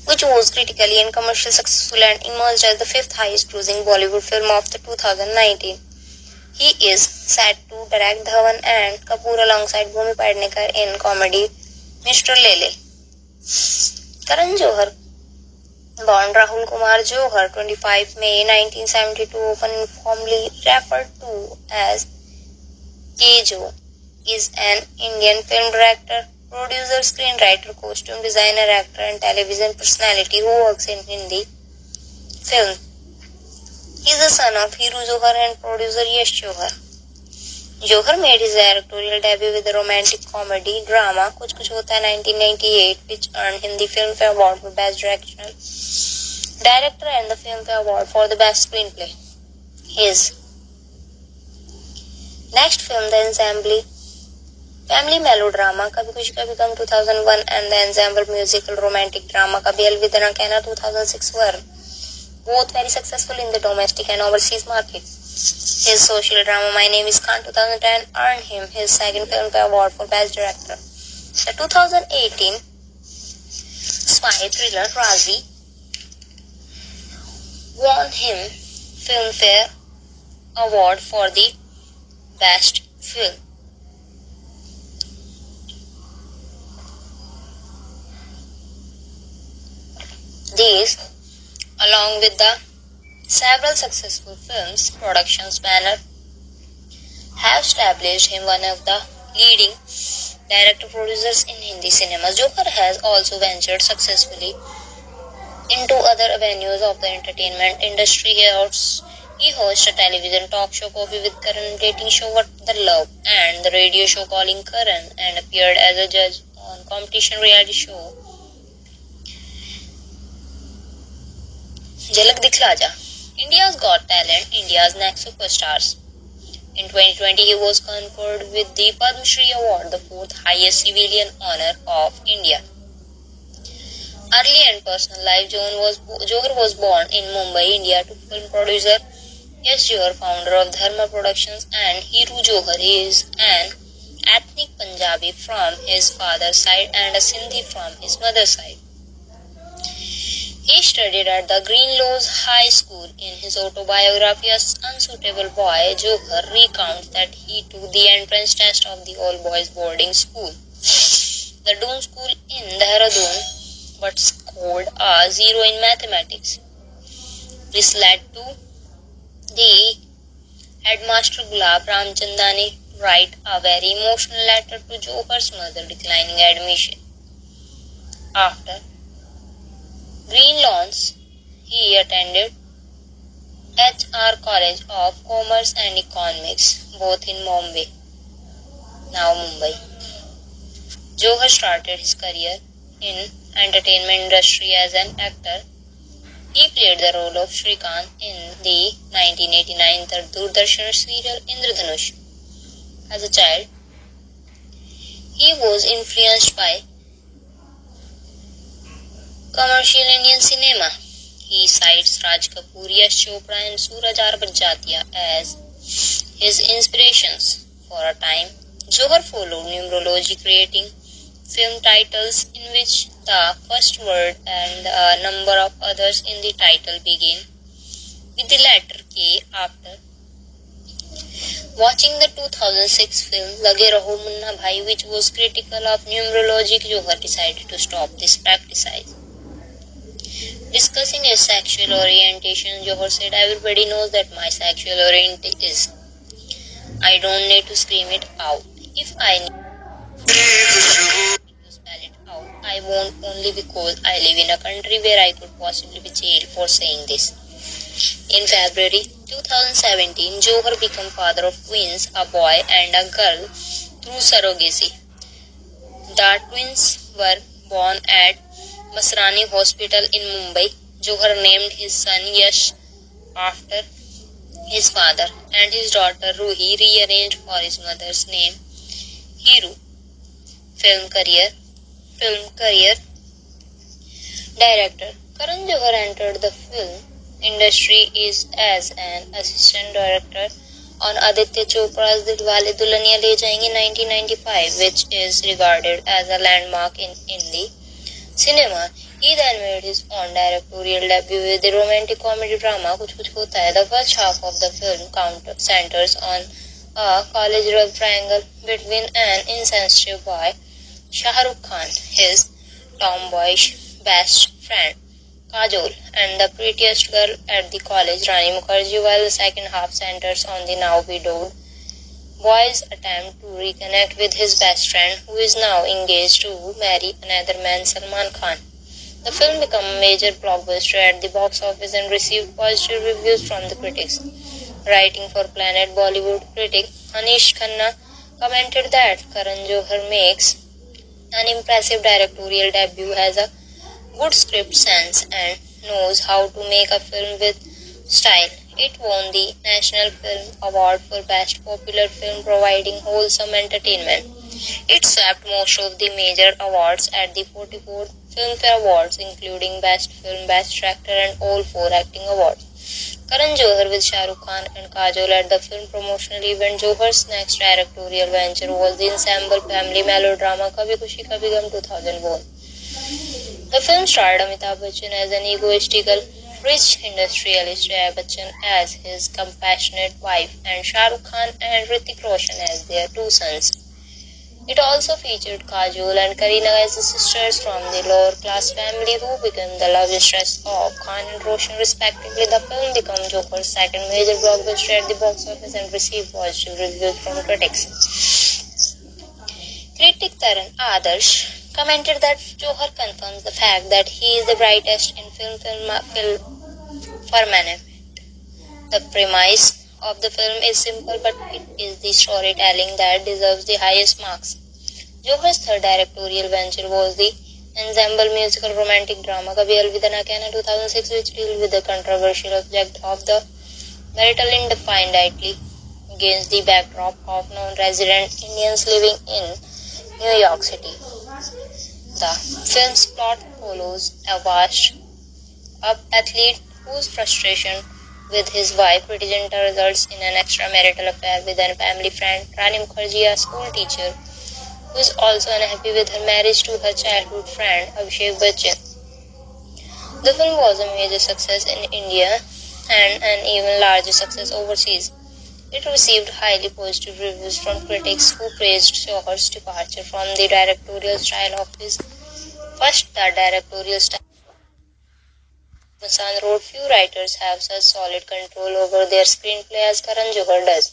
which was critically and commercially successful and emerged as the fifth highest grossing Bollywood film of the 2019. He is set to direct Dhawan and Kapoor alongside Bhumi Pednekar in comedy Mr. Lele. Karan Johar, born Rahul Kumar Johar, 25 May 1972, often informally referred to as Kejo, is an Indian film director, producer, screenwriter, costume designer, actor and television personality who works in Hindi film. He is the son of Hiru Johar and producer Yash Johar. Johar made his directorial debut with the romantic comedy drama Kuch Kuch Hota Hai 1998, which earned him the Filmfare Award for Best Directional Director and the Filmfare Award for the Best Screenplay. His next film, the ensemble family melodrama Kabhi Khushi Kabhi Gum 2001 and the ensemble musical romantic drama Kabhi Alvida Na Kehna 2006 were both very successful in the domestic and overseas market. His social drama My Name is Khan 2010 earned him his second Filmfare Award for Best Director. The 2018 spy thriller Razi won him Filmfare Award for the Best Film. These, along with the several successful films productions banner, have established him one of the leading director-producers in Hindi cinema. Johar has also ventured successfully into other avenues of the entertainment industry. He hosts a television talk show Coffee with Karan, dating show What the Love, and the radio show Calling Karan, and appeared as a judge on competition reality show Jhalak Dikhla Ja, India's Got Talent, India's Next Superstars. In 2020, he was conferred with the Padma Shri Award, the fourth highest civilian honor of India. Early and personal life, Johar was born in Mumbai, India, to film producer Yash Johar, founder of Dharma Productions, and Hiru Johar. He is an ethnic Punjabi from his father's side and a Sindhi from his mother's side. He studied at the Greenlaws High School. In his autobiography, Unsuitable Boy, Johar recounts that he took the entrance test of the all-boys boarding school, the Doon School in Dehradun, but scored a 0 in mathematics. This led to the headmaster Gulab Ramchandani to write a very emotional letter to Johar's mother declining admission. After Green Lawns, he attended HR College of Commerce and Economics, both in Mumbai, now Mumbai. Johar started his career in entertainment industry as an actor. He played the role of Shrikant in the 1989 Doordarshan serial Indradhanush. As a child, he was influenced by commercial Indian cinema. He cites Raj Kapoor, Yash Chopra and Suraj R. Bajjatia as his inspirations. For a time, Johar followed numerology, creating film titles in which the first word and a number of others in the title begin with the letter K after watching the 2006 film Lage Raho Munna Bhai, which was critical of numerology. Johar decided to stop this practice. Discussing his sexual orientation, Johar said, "Everybody knows that my sexual orientation is. I don't need to scream it out. If I need to spell it out, I won't, only because I live in a country where I could possibly be jailed for saying this." In February 2017, Johar became father of twins, a boy and a girl, through surrogacy. The twins were born at Masrani Hospital in Mumbai. Johar named his son Yash after his father and his daughter Ruhi rearranged for his mother's name Hiru. Film career Director Karan Johar entered the film industry is as an assistant director on Aditya Chopra's Dilwale Dulhaniya Le Jayenge 1995, which is regarded as a landmark in Hindi cinema. He then made his own directorial debut with the romantic comedy drama Kuch Kuch Hota Hai. The first half of the film centers on a college love triangle between an insensitive boy, Shah Rukh Khan, his tomboyish best friend, Kajol, and the prettiest girl at the college, Rani Mukherjee, while the second half centers on the now widowed boy's attempt to reconnect with his best friend, who is now engaged to marry another man, Salman Khan. The film became a major blockbuster at the box office and received positive reviews from the critics. Writing for Planet, Bollywood critic Anish Khanna commented that Karan Johar makes an impressive directorial debut, has a good script sense and knows how to make a film with style. It won the National Film Award for Best Popular Film, providing wholesome entertainment. It swept most of the major awards at the 44th Filmfare Awards, including Best Film, Best Actor and all 4 acting awards. Karan Johar with Shah Rukh Khan and Kajol at the film promotional event. Johar's next directorial venture was the ensemble family melodrama Kabhi Khushi Kabhi Gum 2001. The film starred Amitabh Bachchan as an egoistical, rich industrialist, Jaya Bachchan as his compassionate wife, and Shah Rukh Khan and Hrithik Roshan as their 2 sons. It also featured Kajol and Kareena as the sisters from the lower class family who became the love interest of Khan and Roshan respectively. The film became Johar's second major blockbuster at the box office and received positive reviews from critics. Critic Taran Adarsh commented that Johar confirms the fact that he is the brightest in film firmament. The premise of the film is simple, but it is the storytelling that deserves the highest marks. Johar's third directorial venture was the ensemble musical romantic drama Kabhi Alvida Na Kehna 2006, which deals with the controversial subject of the marital infidelity against the backdrop of non-resident Indians living in New York City. The film's plot follows a washed-up athlete whose frustration with his wife Rijenta results in an extramarital affair with a family friend, Rani Mukherjee, a school teacher, who is also unhappy with her marriage to her childhood friend Abhishek Bachchan. The film was a major success in India and an even larger success overseas. It received highly positive reviews from critics who praised Johar's departure from the directorial style of his first. The directorial style Masan wrote, "Few writers have such solid control over their screenplay as Karan Johar does.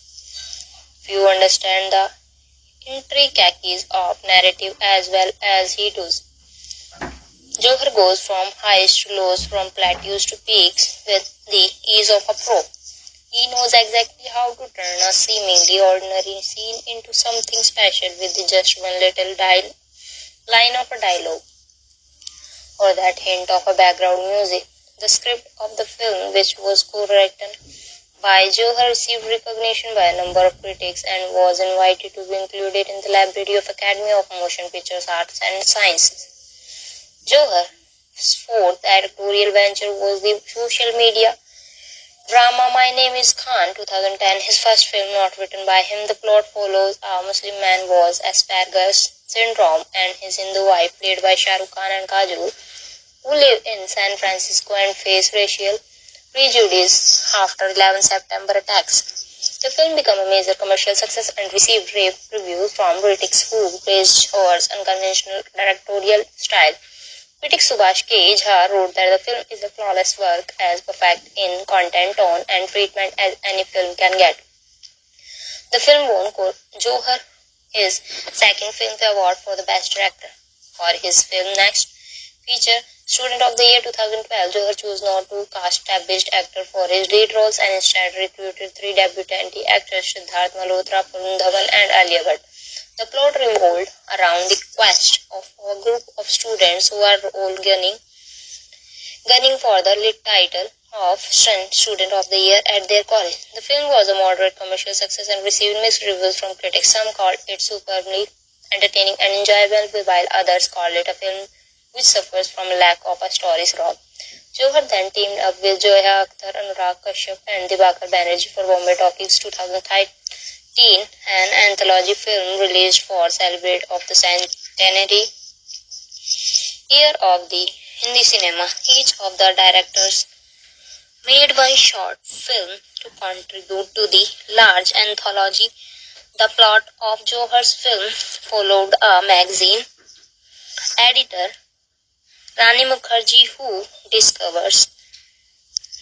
Few understand the intricacies of narrative as well as he does. Johar goes from highs to lows, from plateaus to peaks with the ease of a pro. He knows exactly how to turn a seemingly ordinary scene into something special with just one little dial line of a dialogue or that hint of a background music. The script of the film, which was co-written by Johar, received recognition by a number of critics and was invited to be included in the library of Academy of Motion Pictures Arts and Sciences. Johar's fourth directorial venture was the social media drama My Name is Khan, 2010, his first film not written by him. The plot follows a Muslim man with Asperger's syndrome and his Hindu wife, played by Shah Rukh Khan and Kajol, who live in San Francisco and face racial prejudice after 11 September attacks. The film became a major commercial success and received rave reviews from critics who praised Johar's unconventional directorial style. Critic Subhash K. Jha wrote that the film is a flawless work, as perfect in content, tone, and treatment as any film can get. The film won Johar his second Filmfare Award for the Best Director. For his film Next feature, Student of the Year 2012, Johar chose not to cast established actor for his lead roles and instead recruited three debutant actors Siddharth Malhotra, Varun Dhawan, and Alia Bhatt. The plot revolved around the quest of a group of students who are all gunning for the lit title of Student of the Year at their college. The film was a moderate commercial success and received mixed reviews from critics. Some called it superbly entertaining and enjoyable, while others called it a film which suffers from a lack of a story rob. Johar then teamed up with Zoya Akhtar, Anurag Kashyap, and Dibakar Banerjee for Bombay Talkies 2013, an anthology film released for celebrate of the centenary year of the Hindi cinema. Each of the directors made one short film to contribute to the large anthology. The plot of Johar's film followed a magazine editor, Rani Mukherjee, who discovers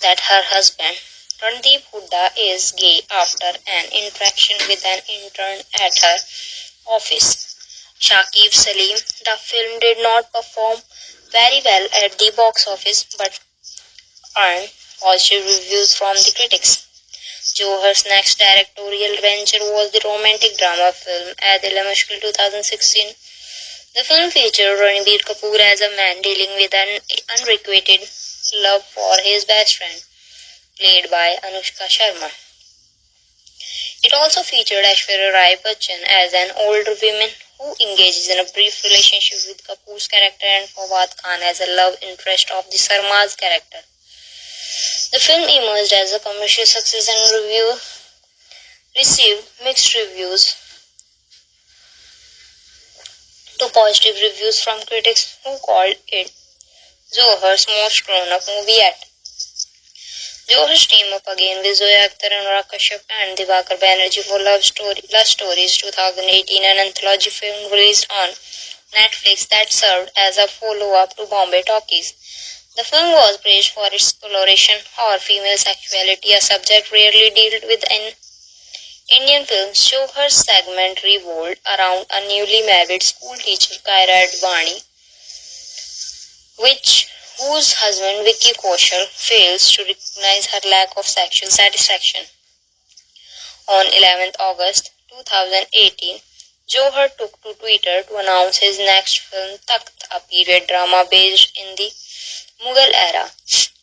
that her husband, Randeep Hooda, is gay after an interaction with an intern at her office. Shakib Salim. The film did not perform very well at the box office but earned positive reviews from the critics. Johar's next directorial venture was the romantic drama film Aadil Mushkil 2016. The film featured Ranbir Kapoor as a man dealing with an unrequited love for his best friend, played by Anushka Sharma. It also featured Aishwarya Rai Bachchan as an older woman who engages in a brief relationship with Kapoor's character and Fawad Khan as a love interest of the Sarma's character. The film emerged as a commercial success and received mixed reviews to positive reviews from critics who called it Johar's most grown-up movie yet. Johar's team up again with Zoya Akhtar, Anurag Kashyap, and Dibakar Banerjee for Love Stories 2018, an anthology film released on Netflix that served as a follow-up to Bombay Talkies. The film was praised for its exploration of female sexuality, a subject rarely dealt with in Indian films. Johar's segment revolved around a newly married school teacher, Kaira Advani, whose husband Vicky Kaushal fails to recognize her lack of sexual satisfaction. On 11th August 2018, Johar took to Twitter to announce his next film Takht, a period drama based in the Mughal era,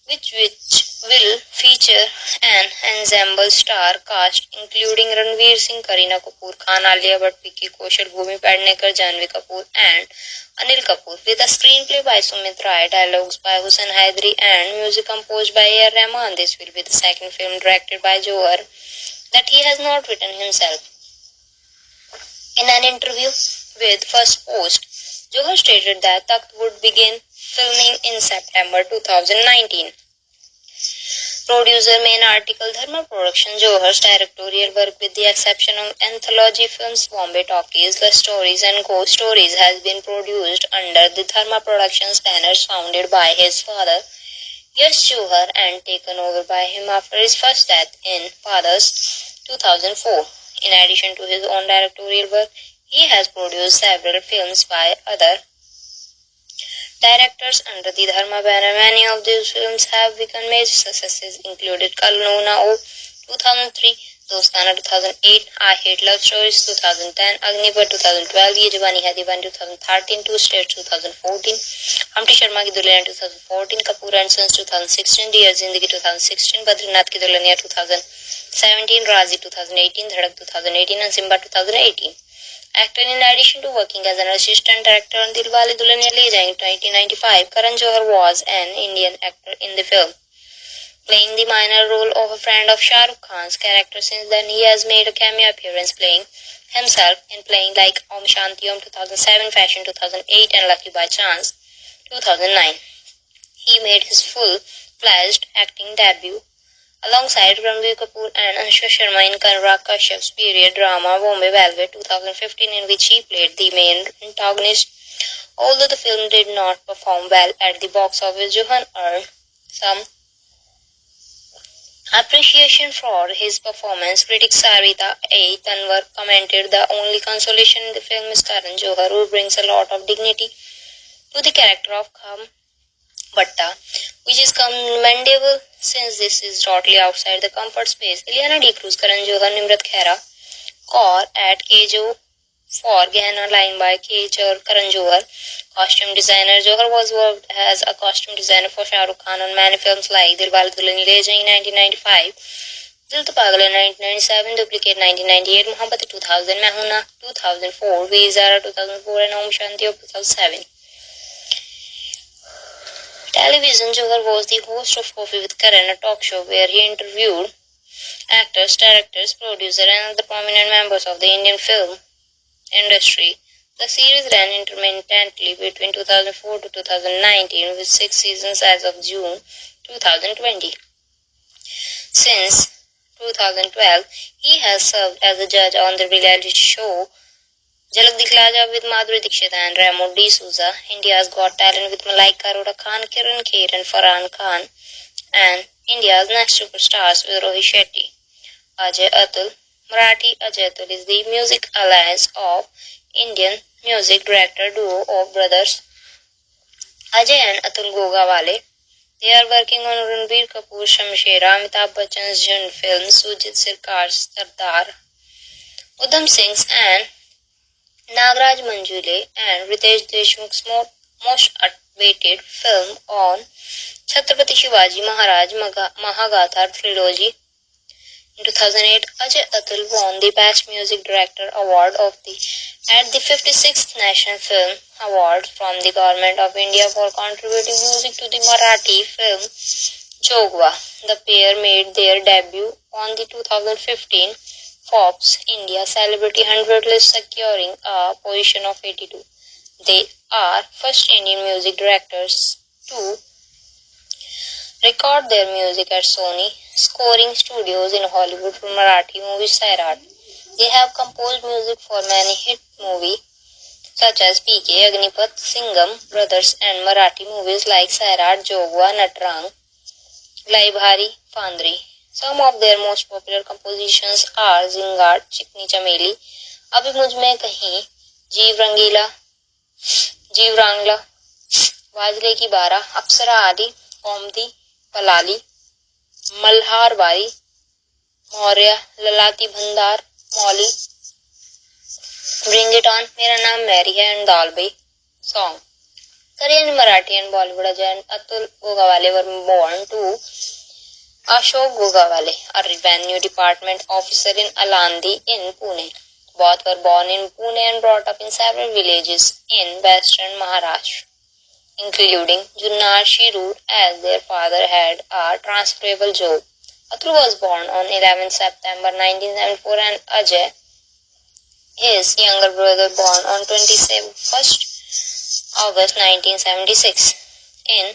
which will feature an ensemble star cast including Ranveer Singh, Kareena Kapoor Khan, Alia Bhatt, Vicky Kaushal, Bhumi Pednekar, Janhvi Kapoor, and Anil Kapoor, with a screenplay by Sumit Rai, dialogues by Hussain Haidari, and music composed by A.R. Rahman. This will be the second film directed by Johar that he has not written himself. In an interview with First Post, Johar stated that Takht would begin filming in September 2019. Producer main article Dharma Production. Johar's directorial work, with the exception of anthology films Bombay Talkies, The Stories, and Ghost Stories, has been produced under the Dharma Productions banners founded by his father, Yash Johar, and taken over by him after his first death in Fathers 2004. In addition to his own directorial work, he has produced several films by other directors under the Dharma banner. Many of these films have become major successes, included Kal Ho Na Ho 2003, दोस्ताना 2008, I Hate Love Stories 2010, Agnipath 2012, ये जवानी है दीवानी 2013, Two States 2014, Humpty Sharma ki Dulhania 2014, Kapoor and sons 2016, dear Zindagi 2016, Badrinath की दुल्हनिया 2017, राजी 2018, धड़क 2018 and Simba 2018. Actor in addition to working as an assistant director on Dilwale Dulhaniya Le Jayenge 1995, Karan Johar was an Indian actor in the film, playing the minor role of a friend of Shah Rukh Khan's character. Since then, he has made a cameo appearance playing himself in playing like Om Shanti Om 2007, Fashion 2008 and Lucky by Chance 2009. He made his full-fledged acting debut alongside Ranbir Kapoor and Anushka Sharma in Anurag Kashyap's period drama Bombay Velvet 2015, in which he played the main antagonist. Although the film did not perform well at the box office, Johan earned some appreciation for his performance. Critic Sarita A. Tanwar commented, "The only consolation in the film is Karan Johar, who brings a lot of dignity to the character of Kham Bhatta, which is commendable since this is totally outside the comfort space." Ileana D'Cruz, Karan Johar, Nimrat Khera, Kaur at Kejo for Gehna, line by K. Karan Johar. Costume designer Johar was worked as a costume designer for Shah Rukh Khan on many films like Dilwale Dulhaniya Le Jayenge 1995, Dil To Pagal 1997, Duplicate 1998, Mohabbat 2000, Main Hoon Na 2004, Veer Zara 2004 and Om Shanti of 2007. Television, Johar was the host of Coffee with Karan, a talk show where he interviewed actors, directors, producers and other prominent members of the Indian film industry. The series ran intermittently between 2004 to 2019 with 6 seasons as of June 2020. Since 2012, he has served as a judge on the reality show Jhalak Dikhla Ja with Madhuri Dixit and Remo D'Souza, India's Got Talent with Malaika Arora Khan, Kiran Kher and Farhan Khan, and India's Next Superstars with Rohit Shetty. Ajay Atul, Marathi Ajay Atul is the music alliance of Indian music director duo of brothers Ajay and Atul Gogawale. They are working on Ranbir Kapoor's Shamshera, Amitabh Bachchan's Jund film, Sujit Sircar's Sardar, Udham Singh's and Nagraj Manjule, and Ritesh Deshmukh's most awaited film on Chhatrapati Shivaji Maharaj Mahagatha trilogy. In 2008, Ajay Atul won the Best Music Director Award at the 56th National Film Award from the Government of India for contributing music to the Marathi film Jogwa. The pair made their debut on the 2015 Forbes India Celebrity 100 list, securing a position of 82. They are first Indian music directors to record their music at Sony Scoring Studios in Hollywood for Marathi movie Sairat. They have composed music for many hit movies such as PK, Agnipath, Singham Brothers and Marathi movies like Sairat, Jogwa, Natrang, Laibhari, Fandri. Some of their most popular compositions are Zingat, Chikni Chameli, Abhi Mujh Mein Kahin, Jeev Rangila, Jeev Rangla, Wajle Ki Bara, Apsara Adi, Komdi, Palali, Malhar Bari, Maurya, Lalati Bhandar, Molly, Bring It On, Mera Naam Mary Hai and Dalbai song. Korean, Marathi and Bollywood Ajay and Atul Gogawale were born to Ashok Gogawale, a revenue department officer in Alandi in Pune. Both were born in Pune and brought up in several villages in western Maharashtra, including Junnar Shirur, as their father had a transferable job. Atul was born on 11 September 1974 and Ajay, his younger brother, born on 21st August 1976. In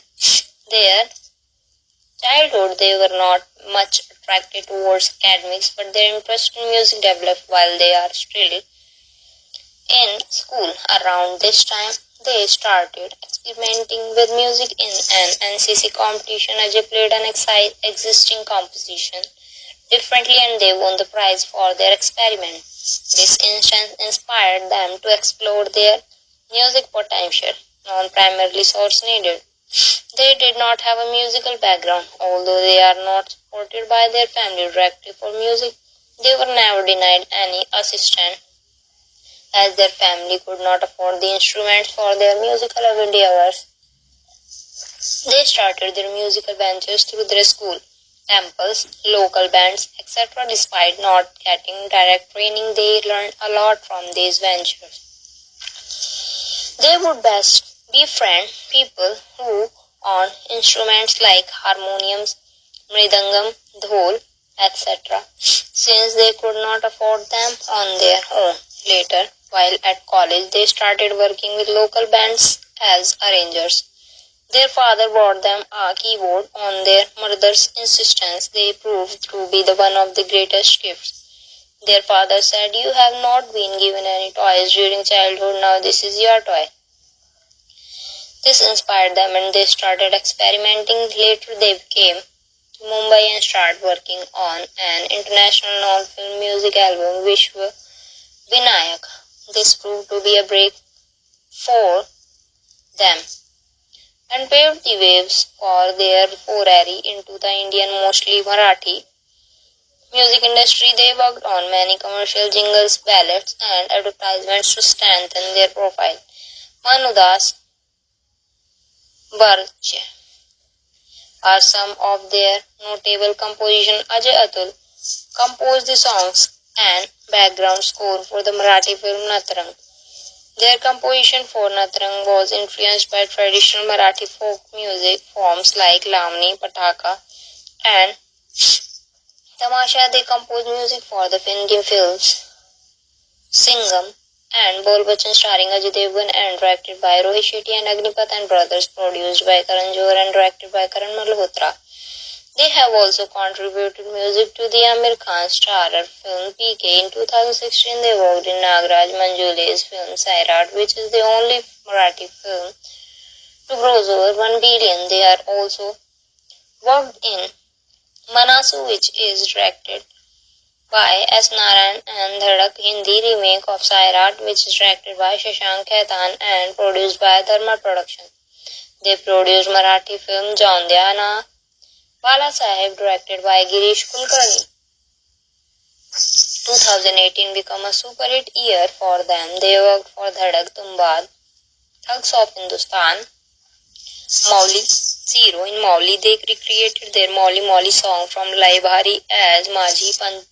their childhood, they were not much attracted towards academics, but their interest in music developed while they are still in school. Around this time, they started experimenting with music in an NCC competition. Ajay played an existing composition differently and they won the prize for their experiment. This instance inspired them to explore their music potential, non-primarily source needed. They did not have a musical background, although they are not supported by their family directly for music. They were never denied any assistance as their family could not afford the instruments for their musical endeavors. They started their musical ventures through their school, temples, local bands, etc. Despite not getting direct training, they learned a lot from these ventures. They would best befriend people who own instruments like harmoniums, mridangam, dhol, etc. since they could not afford them on their own. Later, while at college, they started working with local bands as arrangers. Their father bought them a keyboard on their mother's insistence. They proved to be the one of the greatest gifts. Their father said, "You have not been given any toys during childhood, now this is your toy." This inspired them and they started experimenting. Later they came to Mumbai and started working on an international non-film music album, Vishwa Vinayak. This proved to be a break for them and paved the waves for their foray into the Indian, mostly Marathi, music industry. They worked on many commercial jingles, ballads, and advertisements to strengthen their profile. Manudas Barche are some of their notable compositions. Ajay Atul composed the songs and background score for the Marathi film Natarang. Their composition for Natarang was influenced by traditional Marathi folk music forms like Lamni, Pataka, and Tamasha. They composed music for the Indian films Singham and Bol Bachchan starring Ajay Devgan and directed by Rohit Shetty and Agnipath and Brothers, produced by Karan Johar and directed by Karan Malhotra. They have also contributed music to the Amir Khan starrer film PK. In 2016, they worked in Nagraj Manjule's film Sairat, which is the only Marathi film to gross over 1 billion. They are also worked in Manasu, which is directed by S. Narayan, and Dhadak, Hindi remake of Sairat, which is directed by Shashank Khaitan and produced by Dharma Production. They produced Marathi film Jaundyana Bala Saheb, directed by Girish Kulkarni. 2018 became a super hit year for them. They worked for Dhadak, Tumbad, Thugs of Hindustan, Mauli, Zero. In Mauli, they recreated their Mauli Mauli song from Lai Bhari as Majhi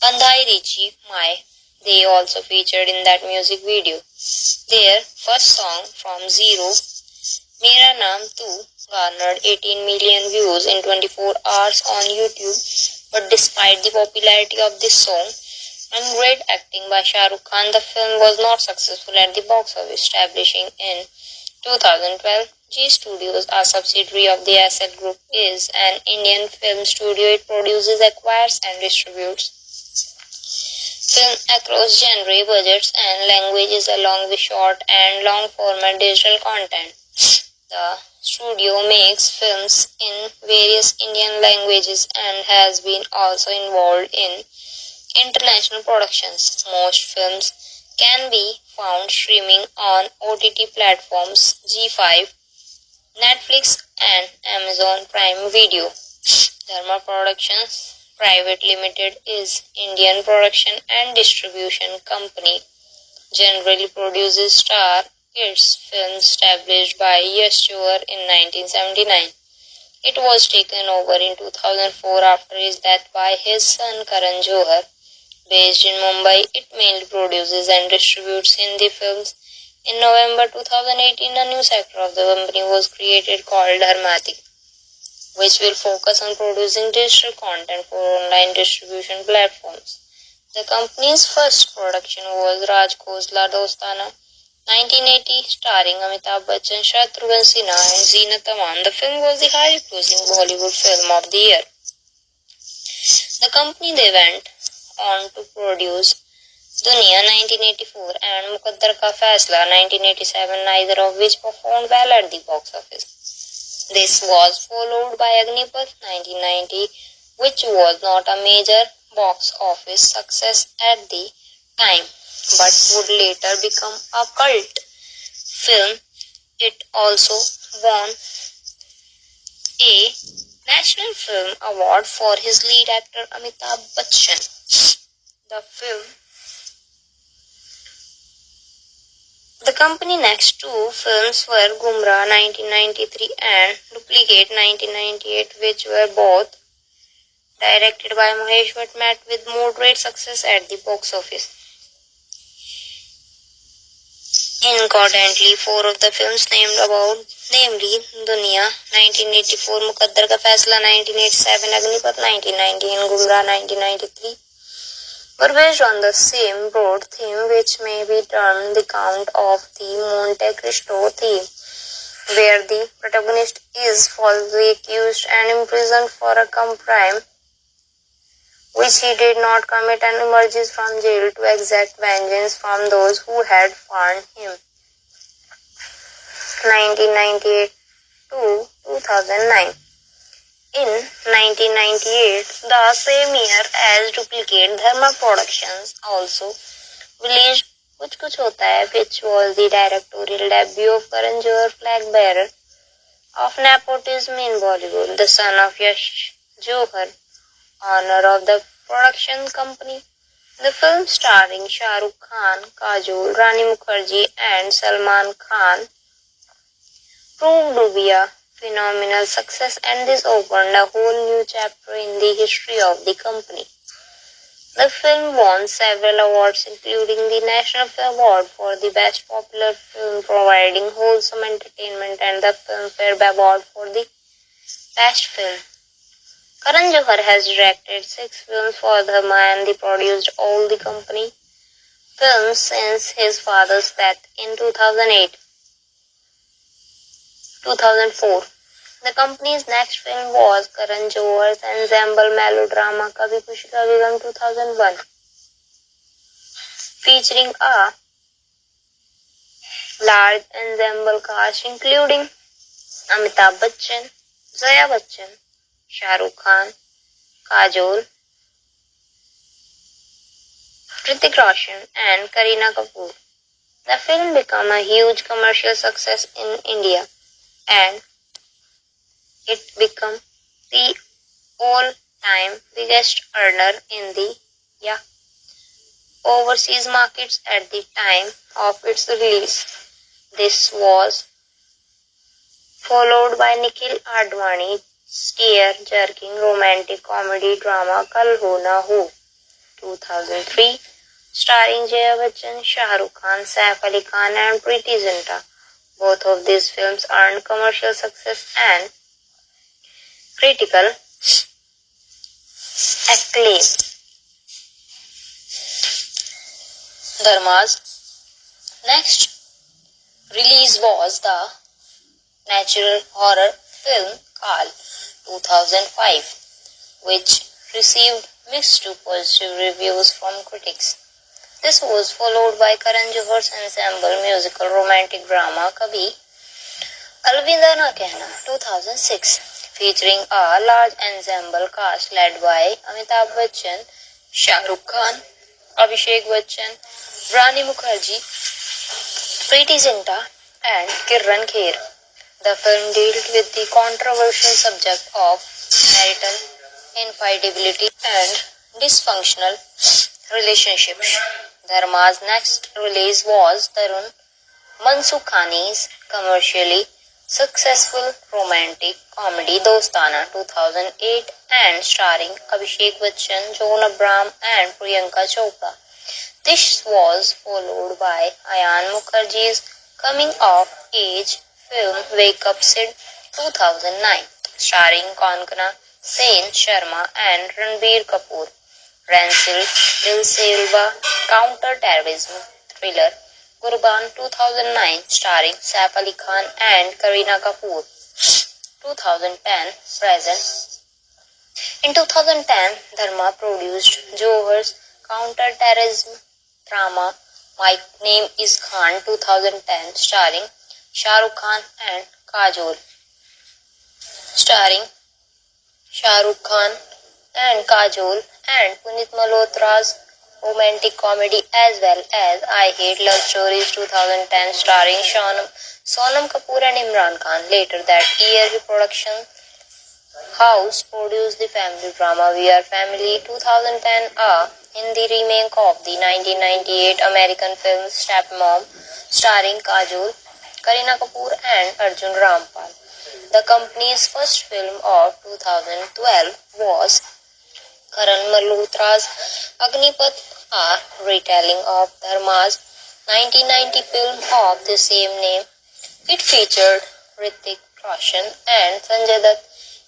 Pandhai Richi Mai. They also featured in that music video. Their first song from Zero, Mera Naam Tu, garnered 18 million views in 24 hours on YouTube. But despite the popularity of this song and great acting by Shah Rukh Khan, the film was not successful at the box office. Establishing in 2012, G Studios, a subsidiary of the Asset Group, is an Indian film studio. It produces, acquires and distributes film across genre, budgets and languages along with short and long format digital content. The studio makes films in various Indian languages and has been also involved in international productions. Most films can be found streaming on OTT platforms G5, Netflix and Amazon Prime Video. Dharma Productions Private Limited is Indian production and distribution company. Generally produces star its films established by Yash Johar in 1979. It was taken over in 2004 after his death by his son Karan Johar. Based in Mumbai, it mainly produces and distributes Hindi films. In November 2018, a new sector of the company was created called Dharmati, which will focus on producing digital content for online distribution platforms. The company's first production was Raj Khosla Dostana, 1980, starring Amitabh Bachchan, Shatrughan Sinha and Zeenat Aman. The film was the highest grossing Bollywood film of the year. The company they went on to produce Duniya 1984 and Muqaddar Ka Faisla 1987, neither of which performed well at the box office. This was followed by Agnipath 1990, which was not a major box office success at the time, but would later become a cult film. It also won a National Film Award for his lead actor Amitabh Bachchan. The company next two films were Gumrah 1993 and Duplicate 1998, which were both directed by Mahesh but met with moderate success at the box office. Concurrently, four of the films namely Dunia 1984, Muqaddar Ka Faisla 1987, Agnipat 1990 and Gumrah 1993, were based on the same broad theme, which may be termed the Count of the Monte Cristo theme, where the protagonist is falsely accused and imprisoned for a crime which he did not commit and emerges from jail to exact vengeance from those who had harmed him. 1998 to 2009. In 1998, the same year as Duplicate, Dharma Productions also released Kuch Kuch Hota Hai, which was the directorial debut of Karan Johar, flag bearer of nepotism in Bollywood, the son of Yash Johar, owner of the production company. The film, starring Shah Rukh Khan, Kajol, Rani Mukherjee and Salman Khan, proved to be a phenomenal success, and this opened a whole new chapter in the history of the company. The film won several awards, including the National Film Award for the Best Popular Film, providing wholesome entertainment, and the Filmfare Award for the Best Film. Karan Johar has directed 6 films for Dharma and produced all the company films since his father's death in 2004. The company's next film was Karan Johar's ensemble melodrama Kabhi Khushi Kabhie Gham 2001, featuring a large ensemble cast including Amitabh Bachchan, Jaya Bachchan, Shah Rukh Khan, Kajol, Hrithik Roshan and Kareena Kapoor. The film became a huge commercial success in India, and it became the all-time biggest earner in the overseas markets at the time of its release. This was followed by Nikhil Advani's tear-jerking romantic comedy drama Kal Ho Na Ho 2003, starring Jaya Bachchan, Shah Rukh Khan, Saif Ali Khan and Preeti Zinta. Both of these films earned commercial success and critical acclaim. Dharma's next release was the natural horror film Kal 2005, which received mixed to positive reviews from critics. This was followed by Karan Johar's ensemble musical romantic drama Kabhi Alvida Na Kehna 2006, featuring a large ensemble cast led by Amitabh Bachchan, Shah Rukh Khan, Abhishek Bachchan, Rani Mukherjee, Preeti Zinta and Kiran Kher. The film dealt with the controversial subject of marital infidelity and dysfunctional relationships. Dharma's next release was Tarun Mansukhani's commercially successful romantic comedy Dostana 2008 and starring Abhishek Bachchan, Joan Abraham and Priyanka Chopra. This was followed by Ayan Mukherjee's coming-of-age film Wake Up Sid 2009, starring Konkona Sen Sharma and Ranbir Kapoor. Ransil Dil Silva counter-terrorism thriller Qurban 2009, starring Saif Ali Khan and Kareena Kapoor. 2010 present. In 2010, Dharma produced Johar's counter-terrorism drama My Name is Khan 2010, starring Shah Rukh Khan and Kajol. Starring Shah Rukh Khan and Kajol and Punit Malhotra's romantic comedy as well as I Hate Love Stories 2010, starring Sonam Kapoor and Imran Khan. Later that year, the production House produced the family drama We Are Family 2010, a Hindi remake of the 1998 American film Stepmom, starring Kajol, Kareena Kapoor and Arjun Rampal. The company's first film of 2012 was Karan Malhotra's Agnipath, a retelling of Dharma's 1990 film of the same name. It featured Hrithik Roshan and Sanjay Dutt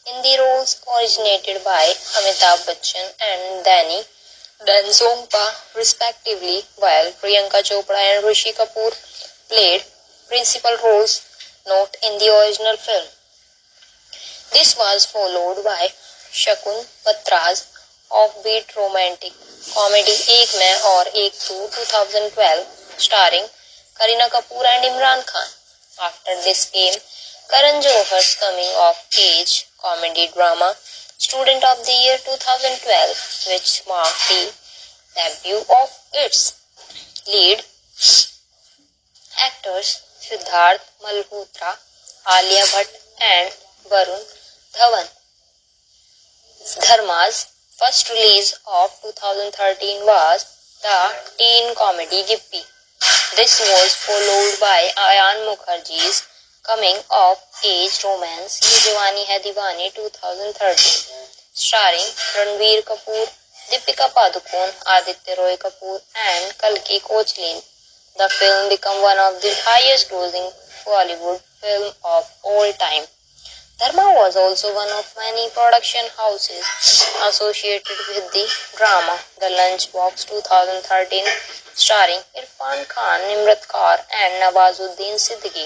in the roles, originated by Amitabh Bachchan and Danny Densongpa respectively, while Priyanka Chopra and Rishi Kapoor played principal roles not in the original film. This was followed by Shakun Batra's offbeat romantic comedy Ek Main Aur Ek Tu 2012, starring Kareena Kapoor and Imran Khan. After this came Karan Johar's coming of age comedy drama Student of the Year 2012, which marked the debut of its lead actors Siddharth Malhotra, Alia Bhatt and Varun Dhawan. Dharma's first release of 2013 was the teen comedy Gippy. This was followed by Ayan Mukherjee's coming of age romance Ye Jawani Hai Diwani 2013, starring Ranbir Kapoor, Deepika Padukone, Aditya Roy Kapoor and Kalki Koechlin. The film became one of the highest grossing Bollywood films of all time. Dharma was also one of many production houses associated with the drama The Lunchbox 2013, starring Irfan Khan, Nimrat Kaur and Nawazuddin Siddiqui.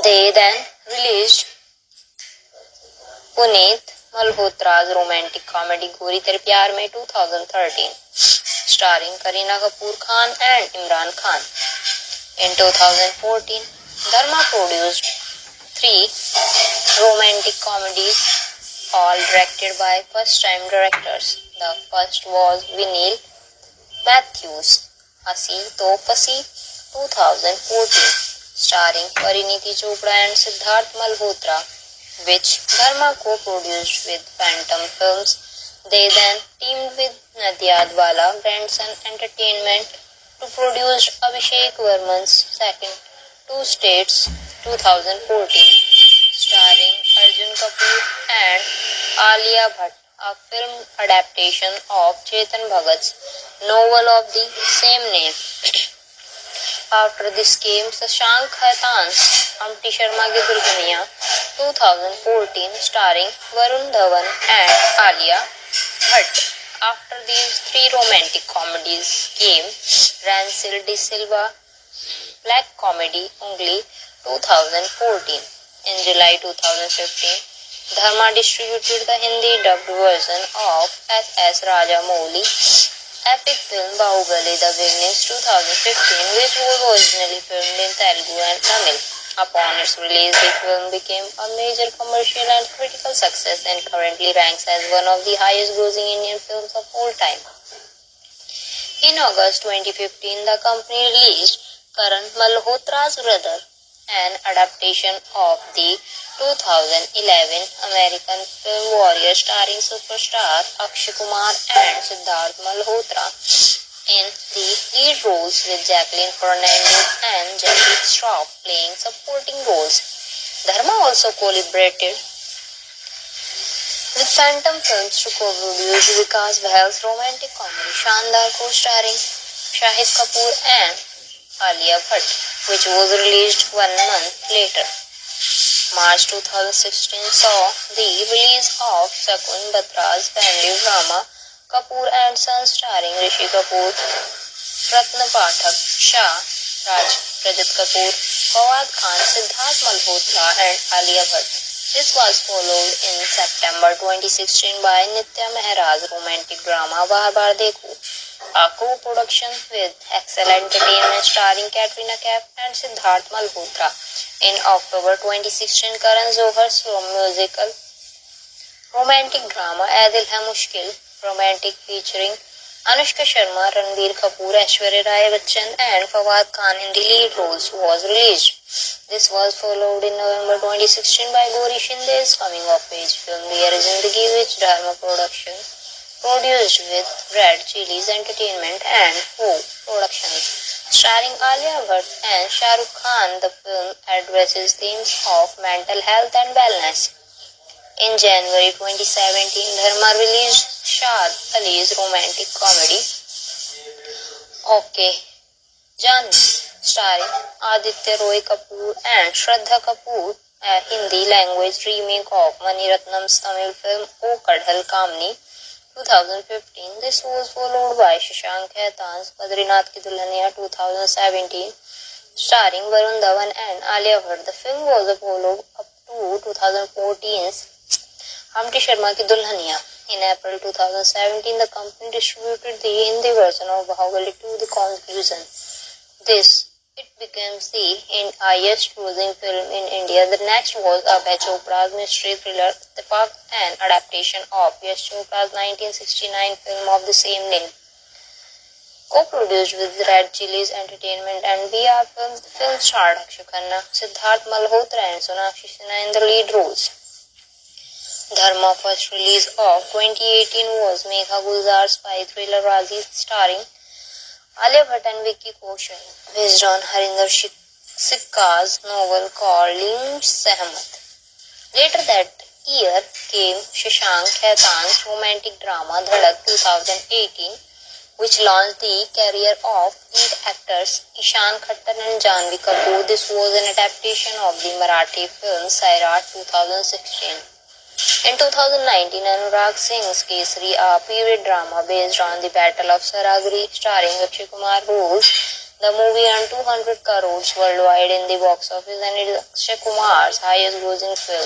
They then released Puneet Malhotra's romantic comedy Gori Tere Pyar Mein 2013, starring Kareena Kapoor Khan and Imran Khan. In 2014, Dharma produced 3 romantic comedies, all directed by first-time directors. The first was Vineet Matthews' Hasi To Pasi 2014, starring Pariniti Chopra and Siddharth Malhotra, which Dharma co-produced with Phantom Films. They then teamed with Nadia Adwala Grandson Entertainment to produce Abhishek Varman's second Two States 2014, starring Arjun Kapoor and Alia Bhatt, a film adaptation of Chetan Bhagat's novel of the same name. After this came Shashank Khaitan's Aunty Sharma Ki Durgamiya 2014, starring Varun Dhawan and Alia Bhatt. After these 3 romantic comedies came Rancil de Silva Black Comedy Ungli 2014. In July 2015, Dharma distributed the Hindi dubbed version of S.S. Rajamouli epic film Bahubali The Beginnings 2015, which was originally filmed in Telugu and Tamil. Upon its release, the film became a major commercial and critical success and currently ranks as one of the highest grossing Indian films of all time. In August 2015, the company released Karan Malhotra's Brother, an adaptation of the 2011 American film Warrior starring superstar Akshay Kumar and Siddharth Malhotra in the lead roles, with Jacqueline Fernandez and Jackie Shroff playing supporting roles. Dharma also collaborated with Phantom Films to co-produce Vikas Bahal's romantic comedy Shandar, co-starring Shahid Kapoor and Alia Bhatt, which was released 1 month later. March 2016 saw the release of Shakun Batra's family drama Kapoor and Sons, starring Rishi Kapoor, Ratna Pathak, Shah Raj, Rajat Kapoor, Fawad Khan, Siddharth Malhotra and Alia Bhatt. This was followed in September 2016 by Nitya Mehra's romantic drama Baar Baar Dekho, a co-production with Excel Entertainment starring Katrina Kaif and Siddharth Malhotra. In October 2016, Karan Johar's musical romantic drama Ae Hai Mushkil, romantic featuring Anushka Sharma, Ranbir Kapoor, Aishwarya Rai Bachchan and Fawad Khan in the lead roles, was released. This was followed in November 2016 by Gauri Shinde's coming-of-age film Dear Zindagi, which Dharma Productions produced with Red Chillies Entertainment and Ho Productions. Starring Alia Bhatt and Shah Rukh Khan, the film addresses themes of mental health and wellness. In January 2017, Dharma released Shad Ali's romantic comedy Okay Jaan, starring Aditya Roy Kapoor and Shraddha Kapoor, a Hindi language remake of Mani Ratnam's Tamil film O Kadhal Kamni 2015. This was followed by Shashank Khaitan's Badrinath Ki Dulhaniya 2017, starring Varun Dhawan and Alia Bhatt. The film was a follow-up to 2014's Humpty Sharma Ki Dulhaniya. In April 2017, the company distributed the Hindi version of Bahubali to the conclusion. It becomes the highest grossing film in India. The next was Abhay Chopra's mystery thriller Ittifaq, an adaptation of Yash Chopra's 1969 film of the same name. Co-produced with Red Chillies Entertainment and BR Films, the film starred Akshay Khanna, Siddharth Malhotra and Sonakshi Sinha in the lead roles. Dharma first release of 2018 was Megha Gulzar's spy thriller Razi, starring Alia Bhatt and Vicky Kaushal, based on Harinder Sikka's novel called Lim Sehmat. Later that year came Shashank Khaitan's romantic drama Dhadak 2018, which launched the career of lead actors Ishan Khattar and Janhvi Kapoor. This was an adaptation of the Marathi film Sairat 2016. In 2019, Anurag Singh's Kesari, a period drama based on the Battle of Saragri, starring Akshay Kumar, rules. The movie earned 200 crores worldwide in the box office and it is Akshay Kumar's highest grossing film.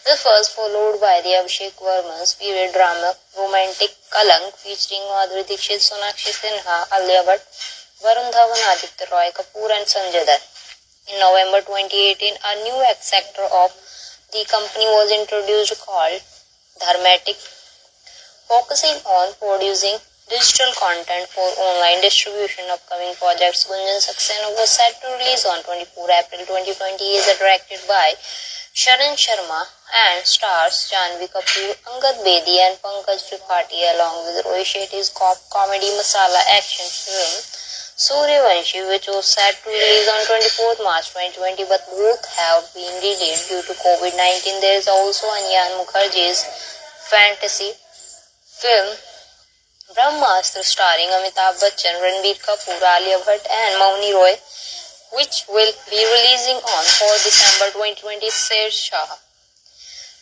This was followed by the Abhishek Varma's period drama romantic Kalank, featuring Madhuri Dixit, Sonakshi Sinha, Alia Bhatt, Varun Dhawan, Aditya Roy Kapoor and Sanjay Dutt. In November 2018, a new sector of the company was introduced called Dharmatic, focusing on producing digital content for online distribution. Upcoming projects Gunjan Saxena was set to release on 24 April 2020. Is directed by Sharan Sharma and stars Janhvi Kapoor, Angad Bedi and Pankaj Tripathi along with Rohit Shetty's comedy masala action film Suryavanshi, which was set to release on 24th March 2020, but both have been delayed due to COVID-19. There is also Anyan Mukherjee's fantasy film Brahmastra, starring Amitabh Bachchan, Ranbir Kapoor, Alia Bhatt and Mouni Roy, which will be releasing on 4 December 2020, said Shah.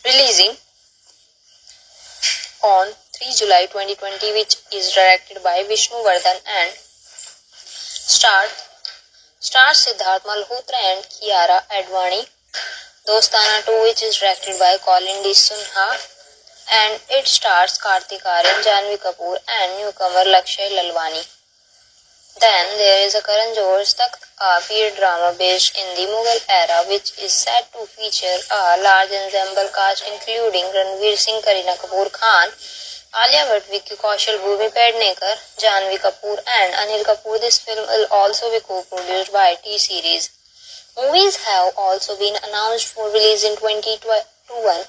Releasing on 3 July 2020, which is directed by Vishnu Vardhan and stars Siddharth Malhotra and Kiara Advani. Dostana 2, which is directed by Colin D. Sunha and it stars Kartik Aaryan, Janhvi Kapoor and newcomer Lakshay Lalwani. Then there is a Karan Johar's Takht, a period drama based in the Mughal era, which is set to feature a large ensemble cast including Ranveer Singh, Kareena Kapoor Khan, Alia Bhatt, Vicky Kaushal, Bhumi Pednekar, Janhvi Kapoor and Anil Kapoor. This film will also be co-produced by T-Series. Movies have also been announced for release in 2021,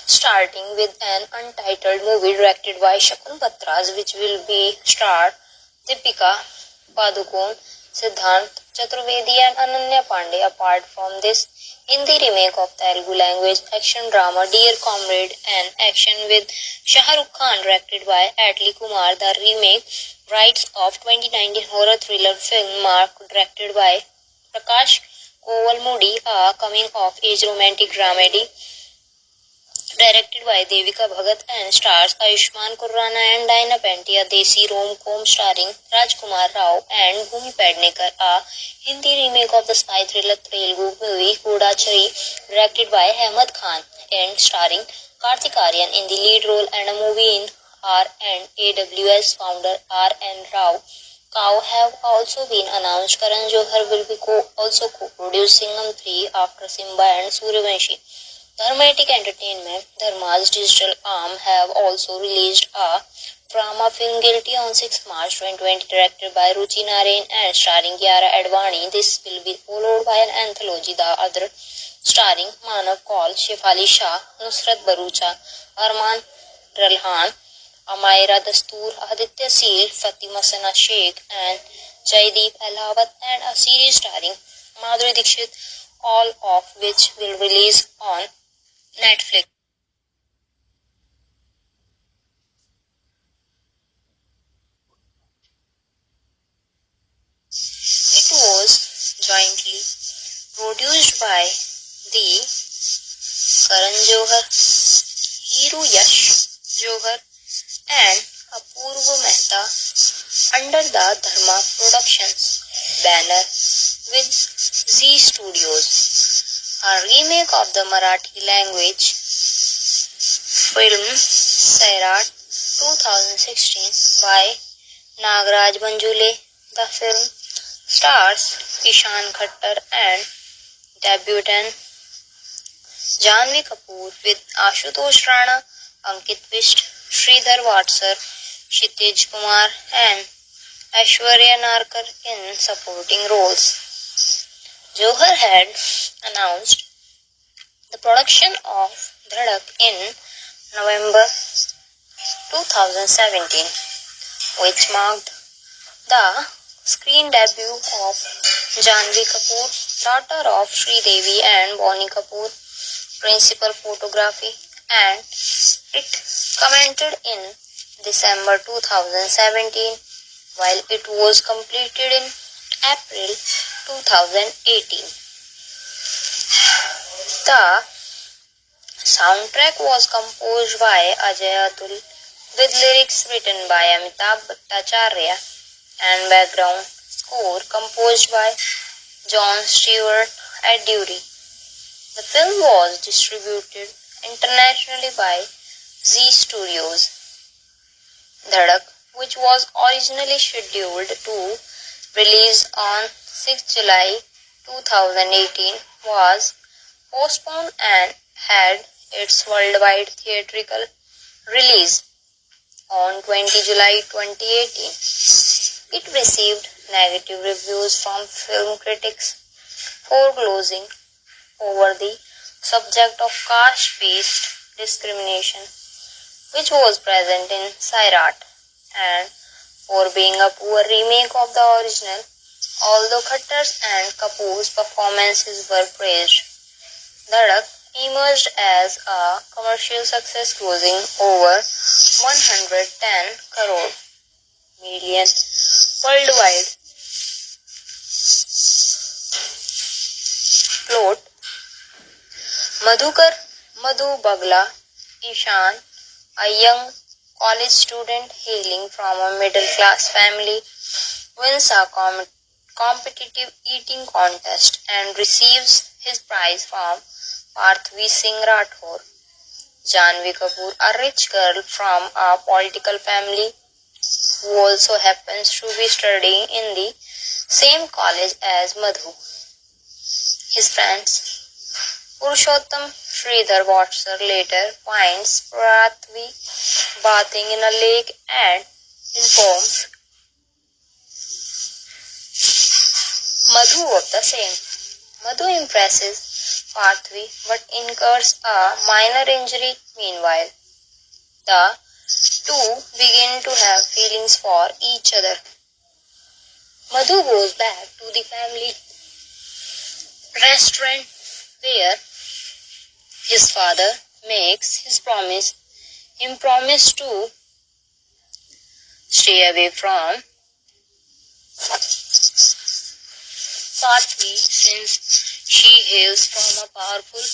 starting with an untitled movie directed by Shakun Patras, which will be starred Deepika Padukone, Siddhant Chaturvedi and Ananya Pandey. Apart from this, Hindi remake of Telugu language action drama Dear Comrade, an action with Shah Rukh Khan directed by Atli Kumar. The remake rights of 2019 horror thriller film Mark directed by Prakash Kovalmudi, a coming-of-age romantic dramedy directed by Devika Bhagat and stars Ayushmann Khurrana and Diana Penty, a Desi rom-com starring Rajkumar Rao and Bhumi Pednekar, a Hindi remake of the spy thriller Telugu movie Gudachari directed by Ahmed Khan and starring Kartik Aaryan in the lead role, and a movie in R&AWS founder R.N. Rao Cow have also been announced. Karan Johar will be also co-producing Singham 3 after Simba and Suryavanshi. Dharmatic Entertainment, Dharma's digital arm, have also released a drama film Guilty on 6 March 2020, directed by Ruchi Narain and starring Kiara Advani. This will be followed by an anthology, The Other, starring Manav Kaul, Shefali Shah, Nusrat Barucha, Arman Ralhan, Amaira Dastoor, Aditya Seal, Fatima Sana Sheikh, and Jaideep Ahlawat, and a series starring Madhuri Dixit, all of which will release on Netflix. It was jointly produced by the Karan Johar, Hero Yash Johar, and Apurva Mehta under the Dharma Productions banner with Z Studios, a remake of the Marathi language film Sairat 2016 by Nagraj Banjule. The film stars Kishan Khattar and debutant Janhvi Kapoor with Ashutosh Rana, Ankit Vist, Sridhar Vatsar, Kshitij Kumar, and Aishwarya Narkar in supporting roles. Johar had announced the production of Dhadak in November 2017, which marked the screen debut of Janhvi Kapoor, daughter of Sridevi and Bonnie Kapoor, principal photography, and it commented in December 2017, while it was completed in April 2018. The soundtrack was composed by Ajay Atul with lyrics written by Amitabh Bhattacharya and background score composed by John Stewart Adury. The film was distributed internationally by Z Studios. Dhadak, which was originally scheduled to release on 6 July 2018, was postponed and had its worldwide theatrical release on 20 July 2018. It received negative reviews from film critics, foreclosing over the subject of caste-based discrimination, which was present in Sairat, and for being a poor remake of the original, although Khattar's and Kapoor's performances were praised. Dhadak emerged as a commercial success, closing over 110 crore million worldwide. Plot: Madhu Bagla Ishan, a young college student hailing from a middle-class family, wins a competitive eating contest and receives his prize from Parthvi Singh Rathore. Janhvi Kapoor, a rich girl from a political family who also happens to be studying in the same college as Madhu. His friends Purushottam Sridhar Vatsar later finds Prithvi bathing in a lake and informs Madhu of the same. Madhu impresses Prithvi but incurs a minor injury. Meanwhile, the two begin to have feelings for each other. Madhu goes back to the family restaurant where his father makes him promise to stay away from Prithvi since she hails from a powerful,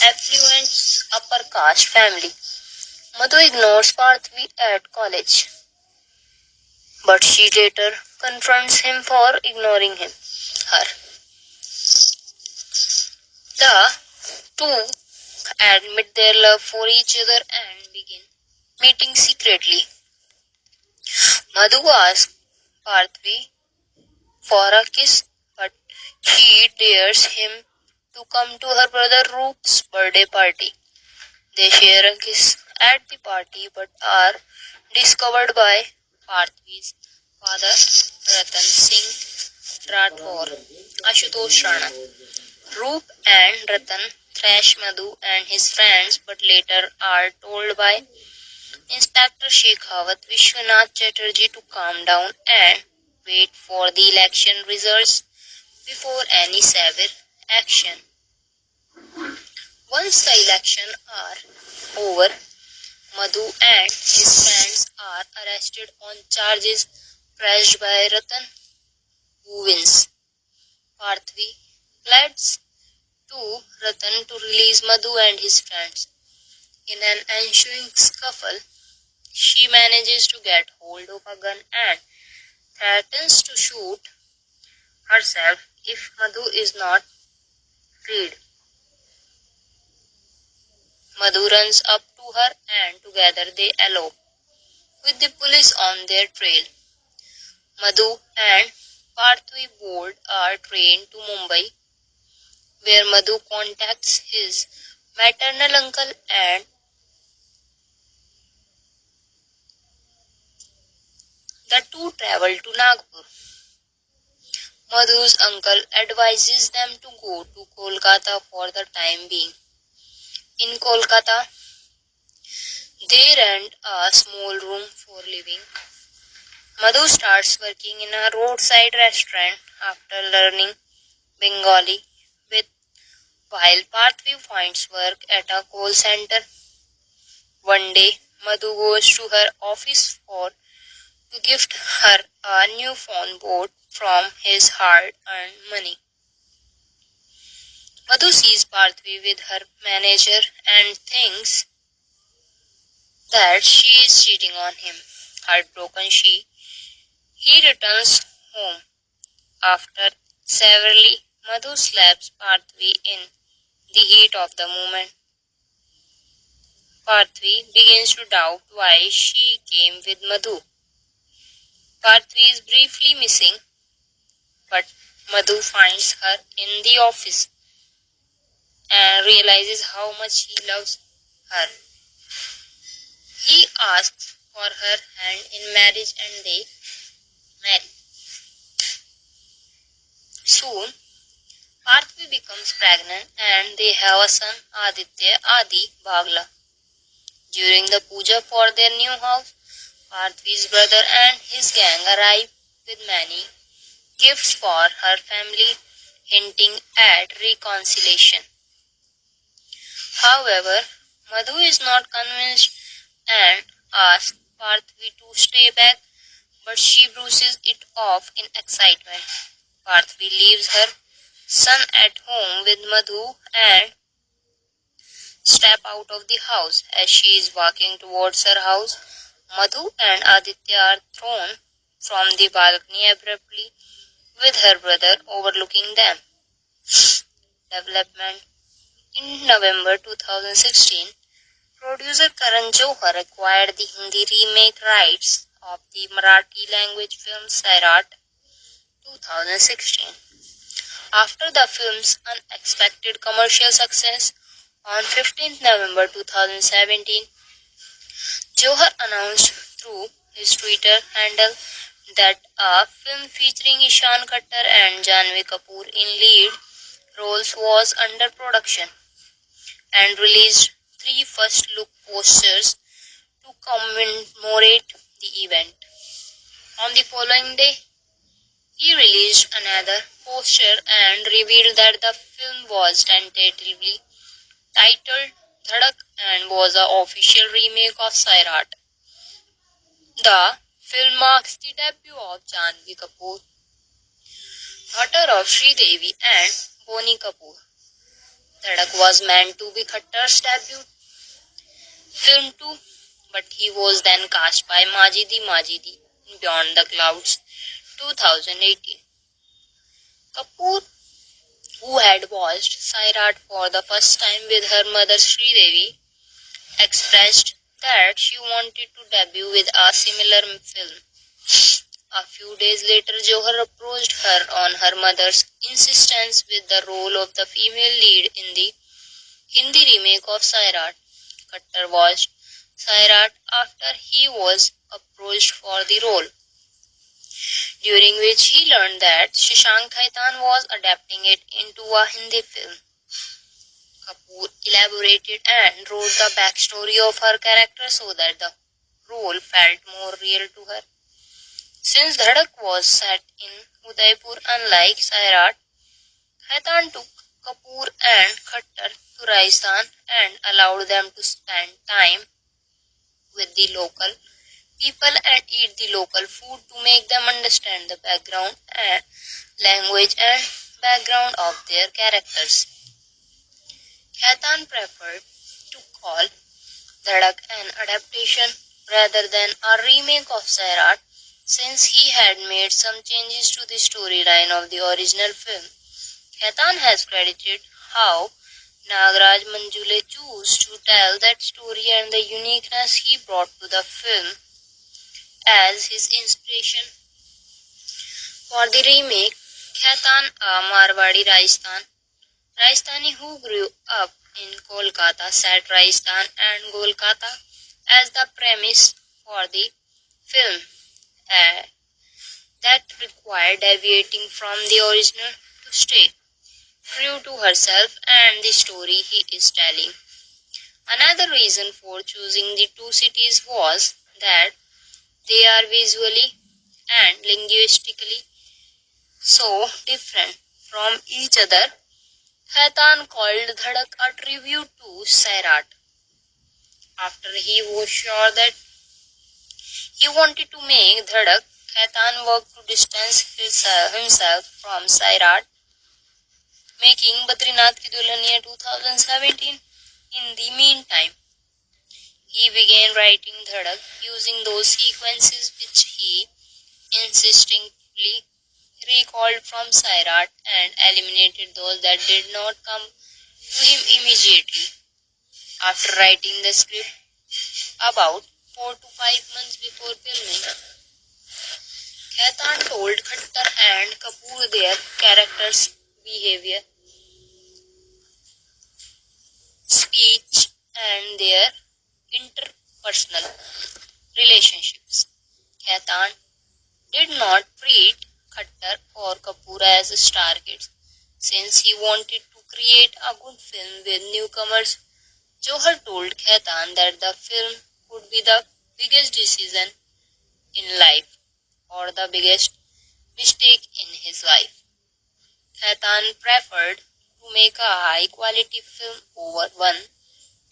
affluent upper caste family. Madhu ignores Prithvi at college, but she later confronts him for ignoring her. The two admit their love for each other and begin meeting secretly. Madhu asks Prithvi for a kiss, but she dares him to come to her brother Ruth's birthday party. They share a kiss at the party but are discovered by Parthi's father Ratan Singh Rathore, Ashutosh Rana. Roop and Ratan thrash Madhu and his friends, but later are told by Inspector Shekhawat Vishwanath Chatterjee to calm down and wait for the election results before any severe action. Once the elections are over, Madhu and his friends are arrested on charges pressed by Ratan, who wins. Parthvi pleads to Ratan to release Madhu and his friends. In an ensuing scuffle, she manages to get hold of a gun and threatens to shoot herself if Madhu is not freed. Madhu runs up to her and together they elope, with the police on their trail. Madhu and Parthvi board a train to Mumbai, where Madhu contacts his maternal uncle and the two travel to Nagpur. Madhu's uncle advises them to go to Kolkata for the time being. In Kolkata, they rent a small room for living. Madhu starts working in a roadside restaurant after learning Bengali, while Parthvi finds work at a call center. One day, Madhu goes to her office to gift her a new phone bought from his hard-earned money. Madhu sees Parthvi with her manager and thinks that she is cheating on him. Heartbroken, he returns home. After severely, Madhu slaps Parthvi in the heat of the moment. Parthvi begins to doubt why she came with Madhu. Parthvi is briefly missing, but Madhu finds her in the office and realizes how much he loves her. He asks for her hand in marriage and they marry. Soon, Parthvi becomes pregnant and they have a son, Aditya Adi Bhagla. During the puja for their new house, Parthvi's brother and his gang arrive with many gifts for her family, hinting at reconciliation. However, Madhu is not convinced and asks Parthvi to stay back, but she brushes it off in excitement. Parthvi leaves her son at home with Madhu and steps out of the house. As she is walking towards her house, Madhu and Aditya are thrown from the balcony abruptly, with her brother overlooking them. Development. In November 2016, producer Karan Johar acquired the Hindi remake rights of the Marathi language film Sairat 2016. After the film's unexpected commercial success, on 15th November 2017, Johar announced through his Twitter handle that a film featuring Ishan Khattar and Janhvi Kapoor in lead roles was under production and released 3 first-look posters to commemorate the event. On the following day, he released another poster and revealed that the film was tentatively titled Dhadak and was an official remake of Sairat. The film marks the debut of Janhvi Kapoor, daughter of Sridevi and Bonnie Kapoor. Dhadak was meant to be Khattar's debut film too, but he was then cast by Majidi in Beyond the Clouds 2018. Kapoor, who had watched Sairat for the first time with her mother Sridevi, expressed that she wanted to debut with a similar film. A few days later, Johar approached her on her mother's insistence with the role of the female lead in the Hindi remake of Sairat. Khattar watched Sairat after he was approached for the role, during which he learned that Shashank Khaitan was adapting it into a Hindi film. Kapoor elaborated and wrote the backstory of her character so that the role felt more real to her. Since Dhadak was set in Udaipur, unlike Sairat, Khaitan took Kapoor and Khattar to Rajasthan and allowed them to spend time with the local people and eat the local food to make them understand the background and language and background of their characters. Khaitan preferred to call Dhadak an adaptation rather than a remake of Sairat, since he had made some changes to the storyline of the original film. Khaitan has credited how Nagraj Manjule chose to tell that story and the uniqueness he brought to the film as his inspiration for the remake. Khaitan, a Marwadi Rajasthani who grew up in Kolkata, set Rajasthan and Kolkata as the premise for the film, that required deviating from the original to stay true to herself and the story he is telling. Another reason for choosing the two cities was that they are visually and linguistically so different from each other. Khaitan called Dhadak a tribute to Sairat after he was sure that he wanted to make Dhadak. Khaitan worked to distance himself from Sairat, making Badrinath Ki Dulhaniya 2017. In the meantime, he began writing Dhadak using those sequences which he insistently recalled from Sairat and eliminated those that did not come to him immediately. After writing the script about 4 to 5 months before filming, Khaitan told Khattar and Kapoor their characters' behavior, speech, and their interpersonal relationships. Khaitan did not treat Khattar or Kapoor as star kids, since he wanted to create a good film with newcomers. Johar told Khaitan that the film could be the biggest decision in life or the biggest mistake in his life. Khaitan preferred to make a high quality film over one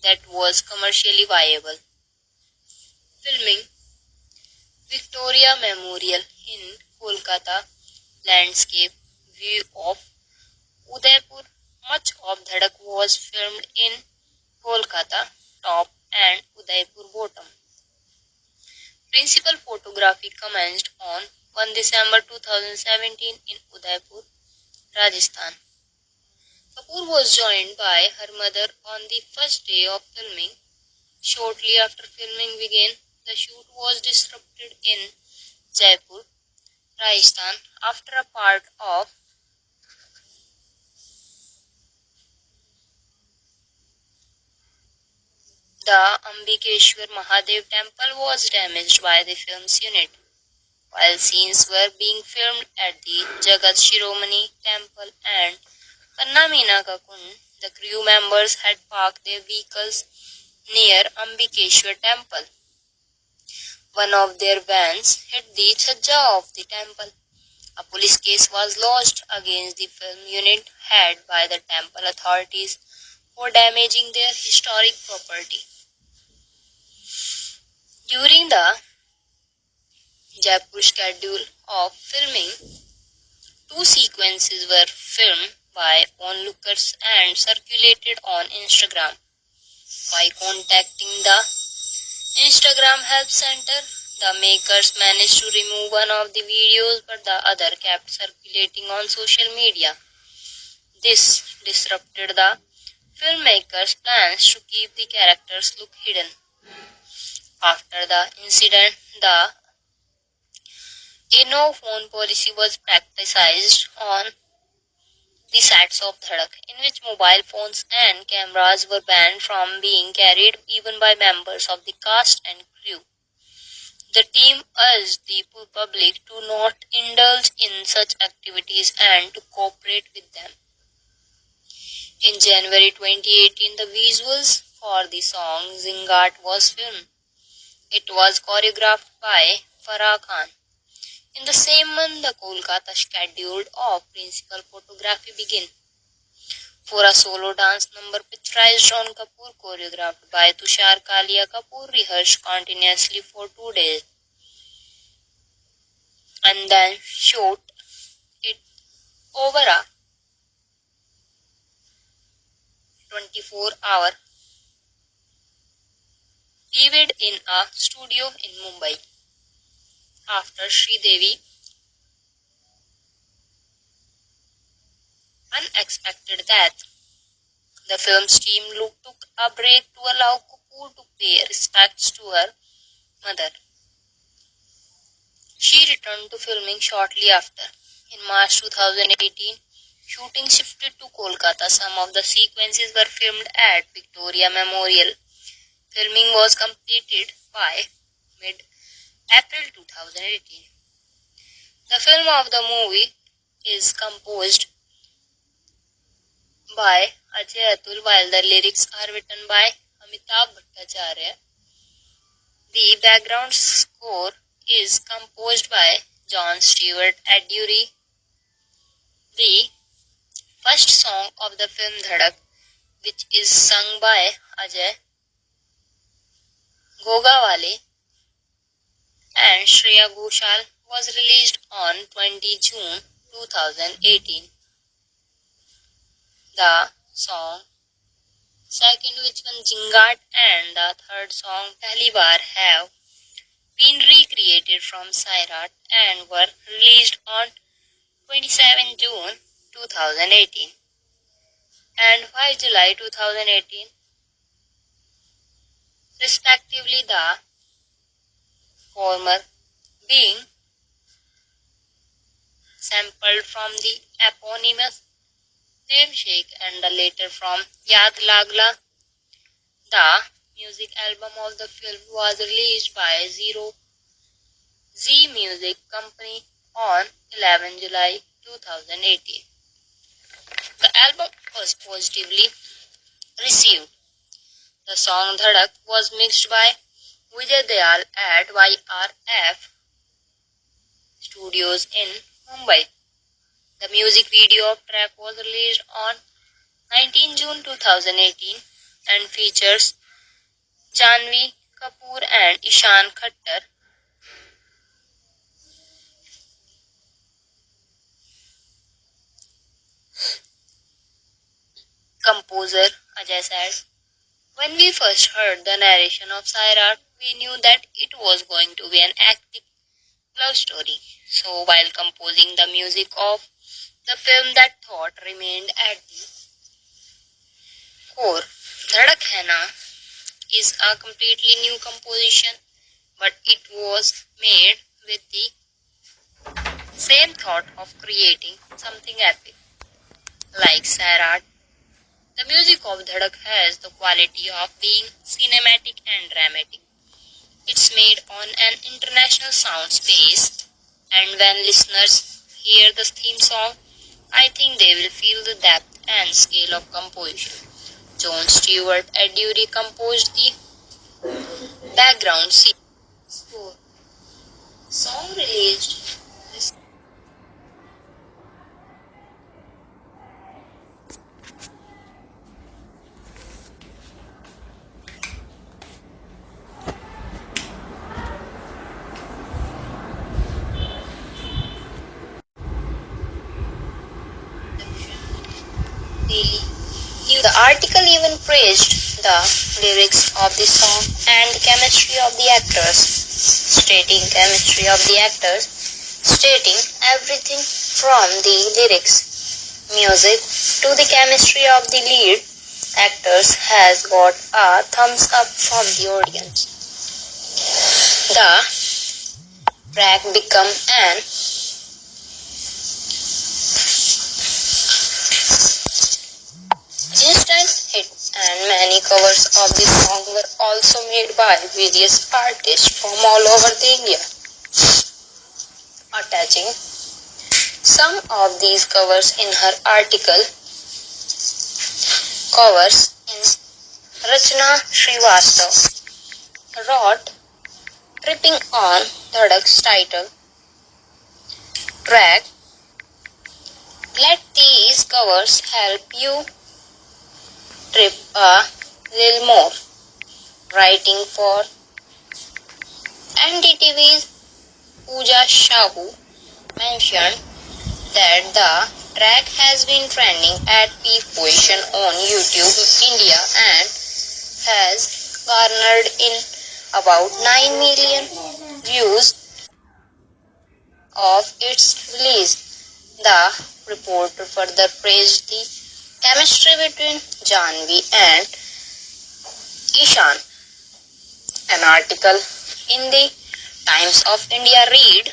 that was commercially viable. Filming Victoria Memorial in Kolkata, landscape view of Udaipur. Much of Dhadak was filmed in Kolkata top and Udaipur bottom. Principal photography commenced on 1 December 2017 in Udaipur, Rajasthan. Kapoor was joined by her mother on the first day of filming. Shortly after filming began, the shoot was disrupted in Jaipur, Rajasthan, after a part of the Ambikeshwar Mahadev temple was damaged by the film's unit. While scenes were being filmed at the Jagat Shiromani temple and Kanna Meenaka Kund, the crew members had parked their vehicles near Ambikeshwar temple. One of their vans hit the chhajja of the temple. A police case was lodged against the film unit head by the temple authorities for damaging their historic property. During the Jaipur schedule of filming, 2 sequences were filmed by onlookers and circulated on Instagram. By contacting the Instagram Help Center, the makers managed to remove one of the videos, but the other kept circulating on social media. This disrupted the filmmakers' plans to keep the characters' look hidden. After the incident, the no phone policy was practiced on the sets of Dhadak, in which mobile phones and cameras were banned from being carried even by members of the cast and crew. The team urged the public to not indulge in such activities and to cooperate with them. In January 2018, the visuals for the song Zingat was filmed. It was choreographed by Farah Khan. In the same month, the Kolkata schedule of principal photography began. For a solo dance number picturized on Kapoor, choreographed by Tushar Kalia, Kapoor rehearsed continuously for 2 days and then shot it over a 24-hour period in a studio in Mumbai. After Sridevi unexpected death, the film's team took a break to allow Kapoor to pay respects to her mother. She returned to filming shortly after. In March 2018, shooting shifted to Kolkata. Some of the sequences were filmed at Victoria Memorial. Filming was completed by mid-April 2018. The film of the movie is composed by Ajay Atul while the lyrics are written by Amitabh Bhattacharya. The background score is composed by John Stewart Adjury. The first song of the film Dhadak, which is sung by Ajay Gogawale and Shreya Ghoshal, was released on 20 June 2018. The song second, which one Jingat, and the third song Pehli Baar have been recreated from Sairat and were released on 27 June 2018 and 5 July 2018 respectively, the former being sampled from the eponymous Dev Sheikh and the later from Yad Lagla. The music album of the film was released by Z Music Company on 11 July 2018. The album was positively received. The song Dhadak was mixed by Vijay at YRF Studios in Mumbai. The music video of track was released on 19 June 2018 and features Janhvi Kapoor and Ishan Khattar. Composer Ajay said, "When we first heard the narration of Sairat, we knew that it was going to be an active love story. So while composing the music of the film, that thought remained at the core. Dhadak Hai Na is a completely new composition, but it was made with the same thought of creating something epic. Like Sairat, the music of Dhadak has the quality of being cinematic and dramatic. It's made on an international sound space, and when listeners hear the theme song, I think they will feel the depth and scale of composition. John Stewart Adjury composed the background score. Song released this daily. The article even praised the lyrics of the song and the chemistry of the actors, stating everything from the lyrics, music to the chemistry of the lead actors has got a thumbs up from the audience. The track became an and many covers of the song were also made by various artists from all over the India. Attaching some of these covers in her article, covers in Rachna Srivastav wrote, tripping on Dhadak's title track. Let these covers help you trip a little more. Writing for NDTV's Pooja Shahu mentioned that the track has been trending at peak position on YouTube India and has garnered in about 9 million views of its release. The reporter further praised the chemistry between Janvi and Ishan. An article in the Times of India read,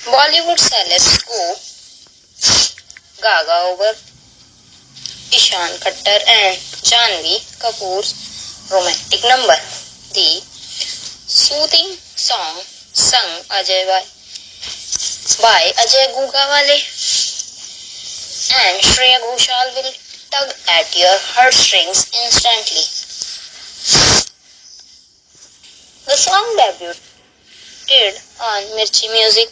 Bollywood celebs go gaga over Ishan Khattar and Janvi Kapoor's romantic number. The soothing song sung by Ajay Gugawale and Shreya Ghoshal will tug at your heartstrings instantly. The song debuted on Mirchi Music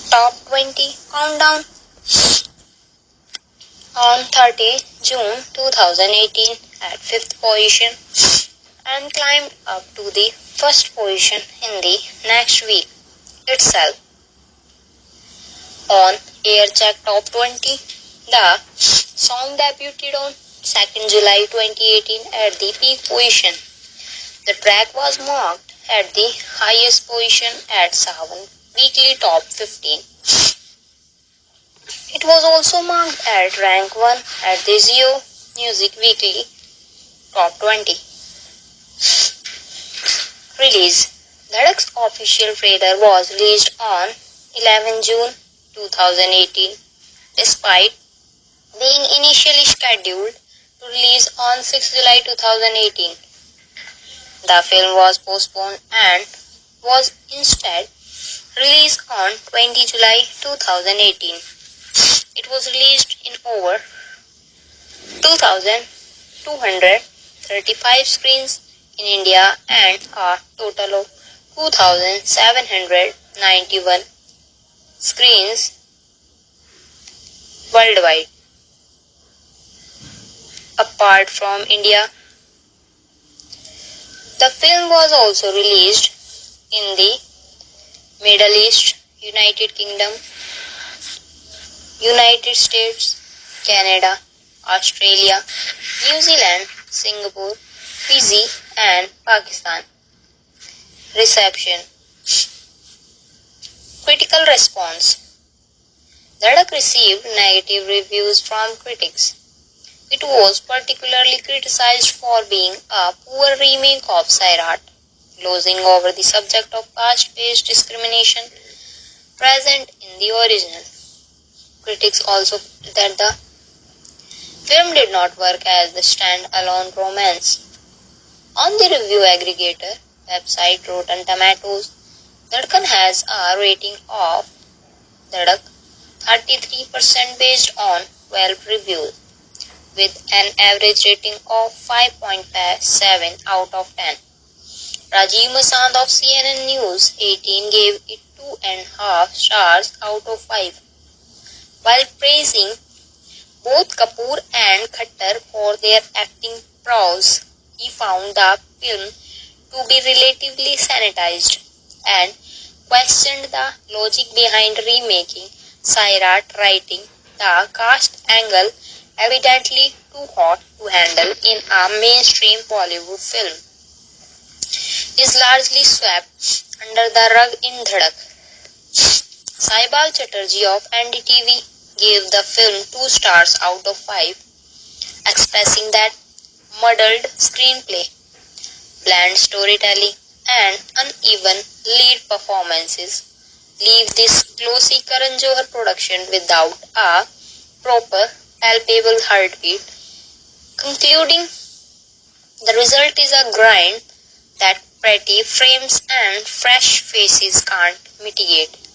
Top 20 Countdown on 30 June 2018 at 5th position and climbed up to the first position in the next week itself. On Aircheck Top 20, the song debuted on 2nd July 2018 at the peak position. The track was marked at the highest position at 7 Weekly Top 15. It was also marked at rank 1 at the Zio Music Weekly Top 20. Release. Dhadak's official trailer was released on 11 June 2018. Despite being initially scheduled to release on 6 July 2018, the film was postponed and was instead released on 20 July 2018. It was released in over 2,235 screens in India and a total of 2,791 screens worldwide. Apart from India, the film was also released in the Middle East, United Kingdom, United States, Canada, Australia, New Zealand, Singapore, Fiji and Pakistan. Reception. Critical response. Dhadak received negative reviews from critics. It was particularly criticized for being a poor remake of Sairat, glozing over the subject of caste-based discrimination present in the original. Critics also felt that the film did not work as the stand-alone romance. On the review aggregator website Rotten Tomatoes, Dhadkan has a rating of Dhadak 33% based on 12 reviews, with an average rating of 5.7 out of 10. Rajiv Masand of CNN News 18 gave it 2.5 stars out of 5. While praising both Kapoor and Khattar for their acting prowess, he found the film to be relatively sanitized and questioned the logic behind remaking Sairat, writing the caste angle evidently too hot to handle in a mainstream Bollywood film is largely swept under the rug in Dhadak. Saibal Chatterjee of NDTV gave the film 2 stars out of 5, expressing that muddled screenplay, bland storytelling and uneven lead performances leave this glossy Karan Johar production without a proper, palpable heartbeat. Concluding, the result is a grind that pretty frames and fresh faces can't mitigate.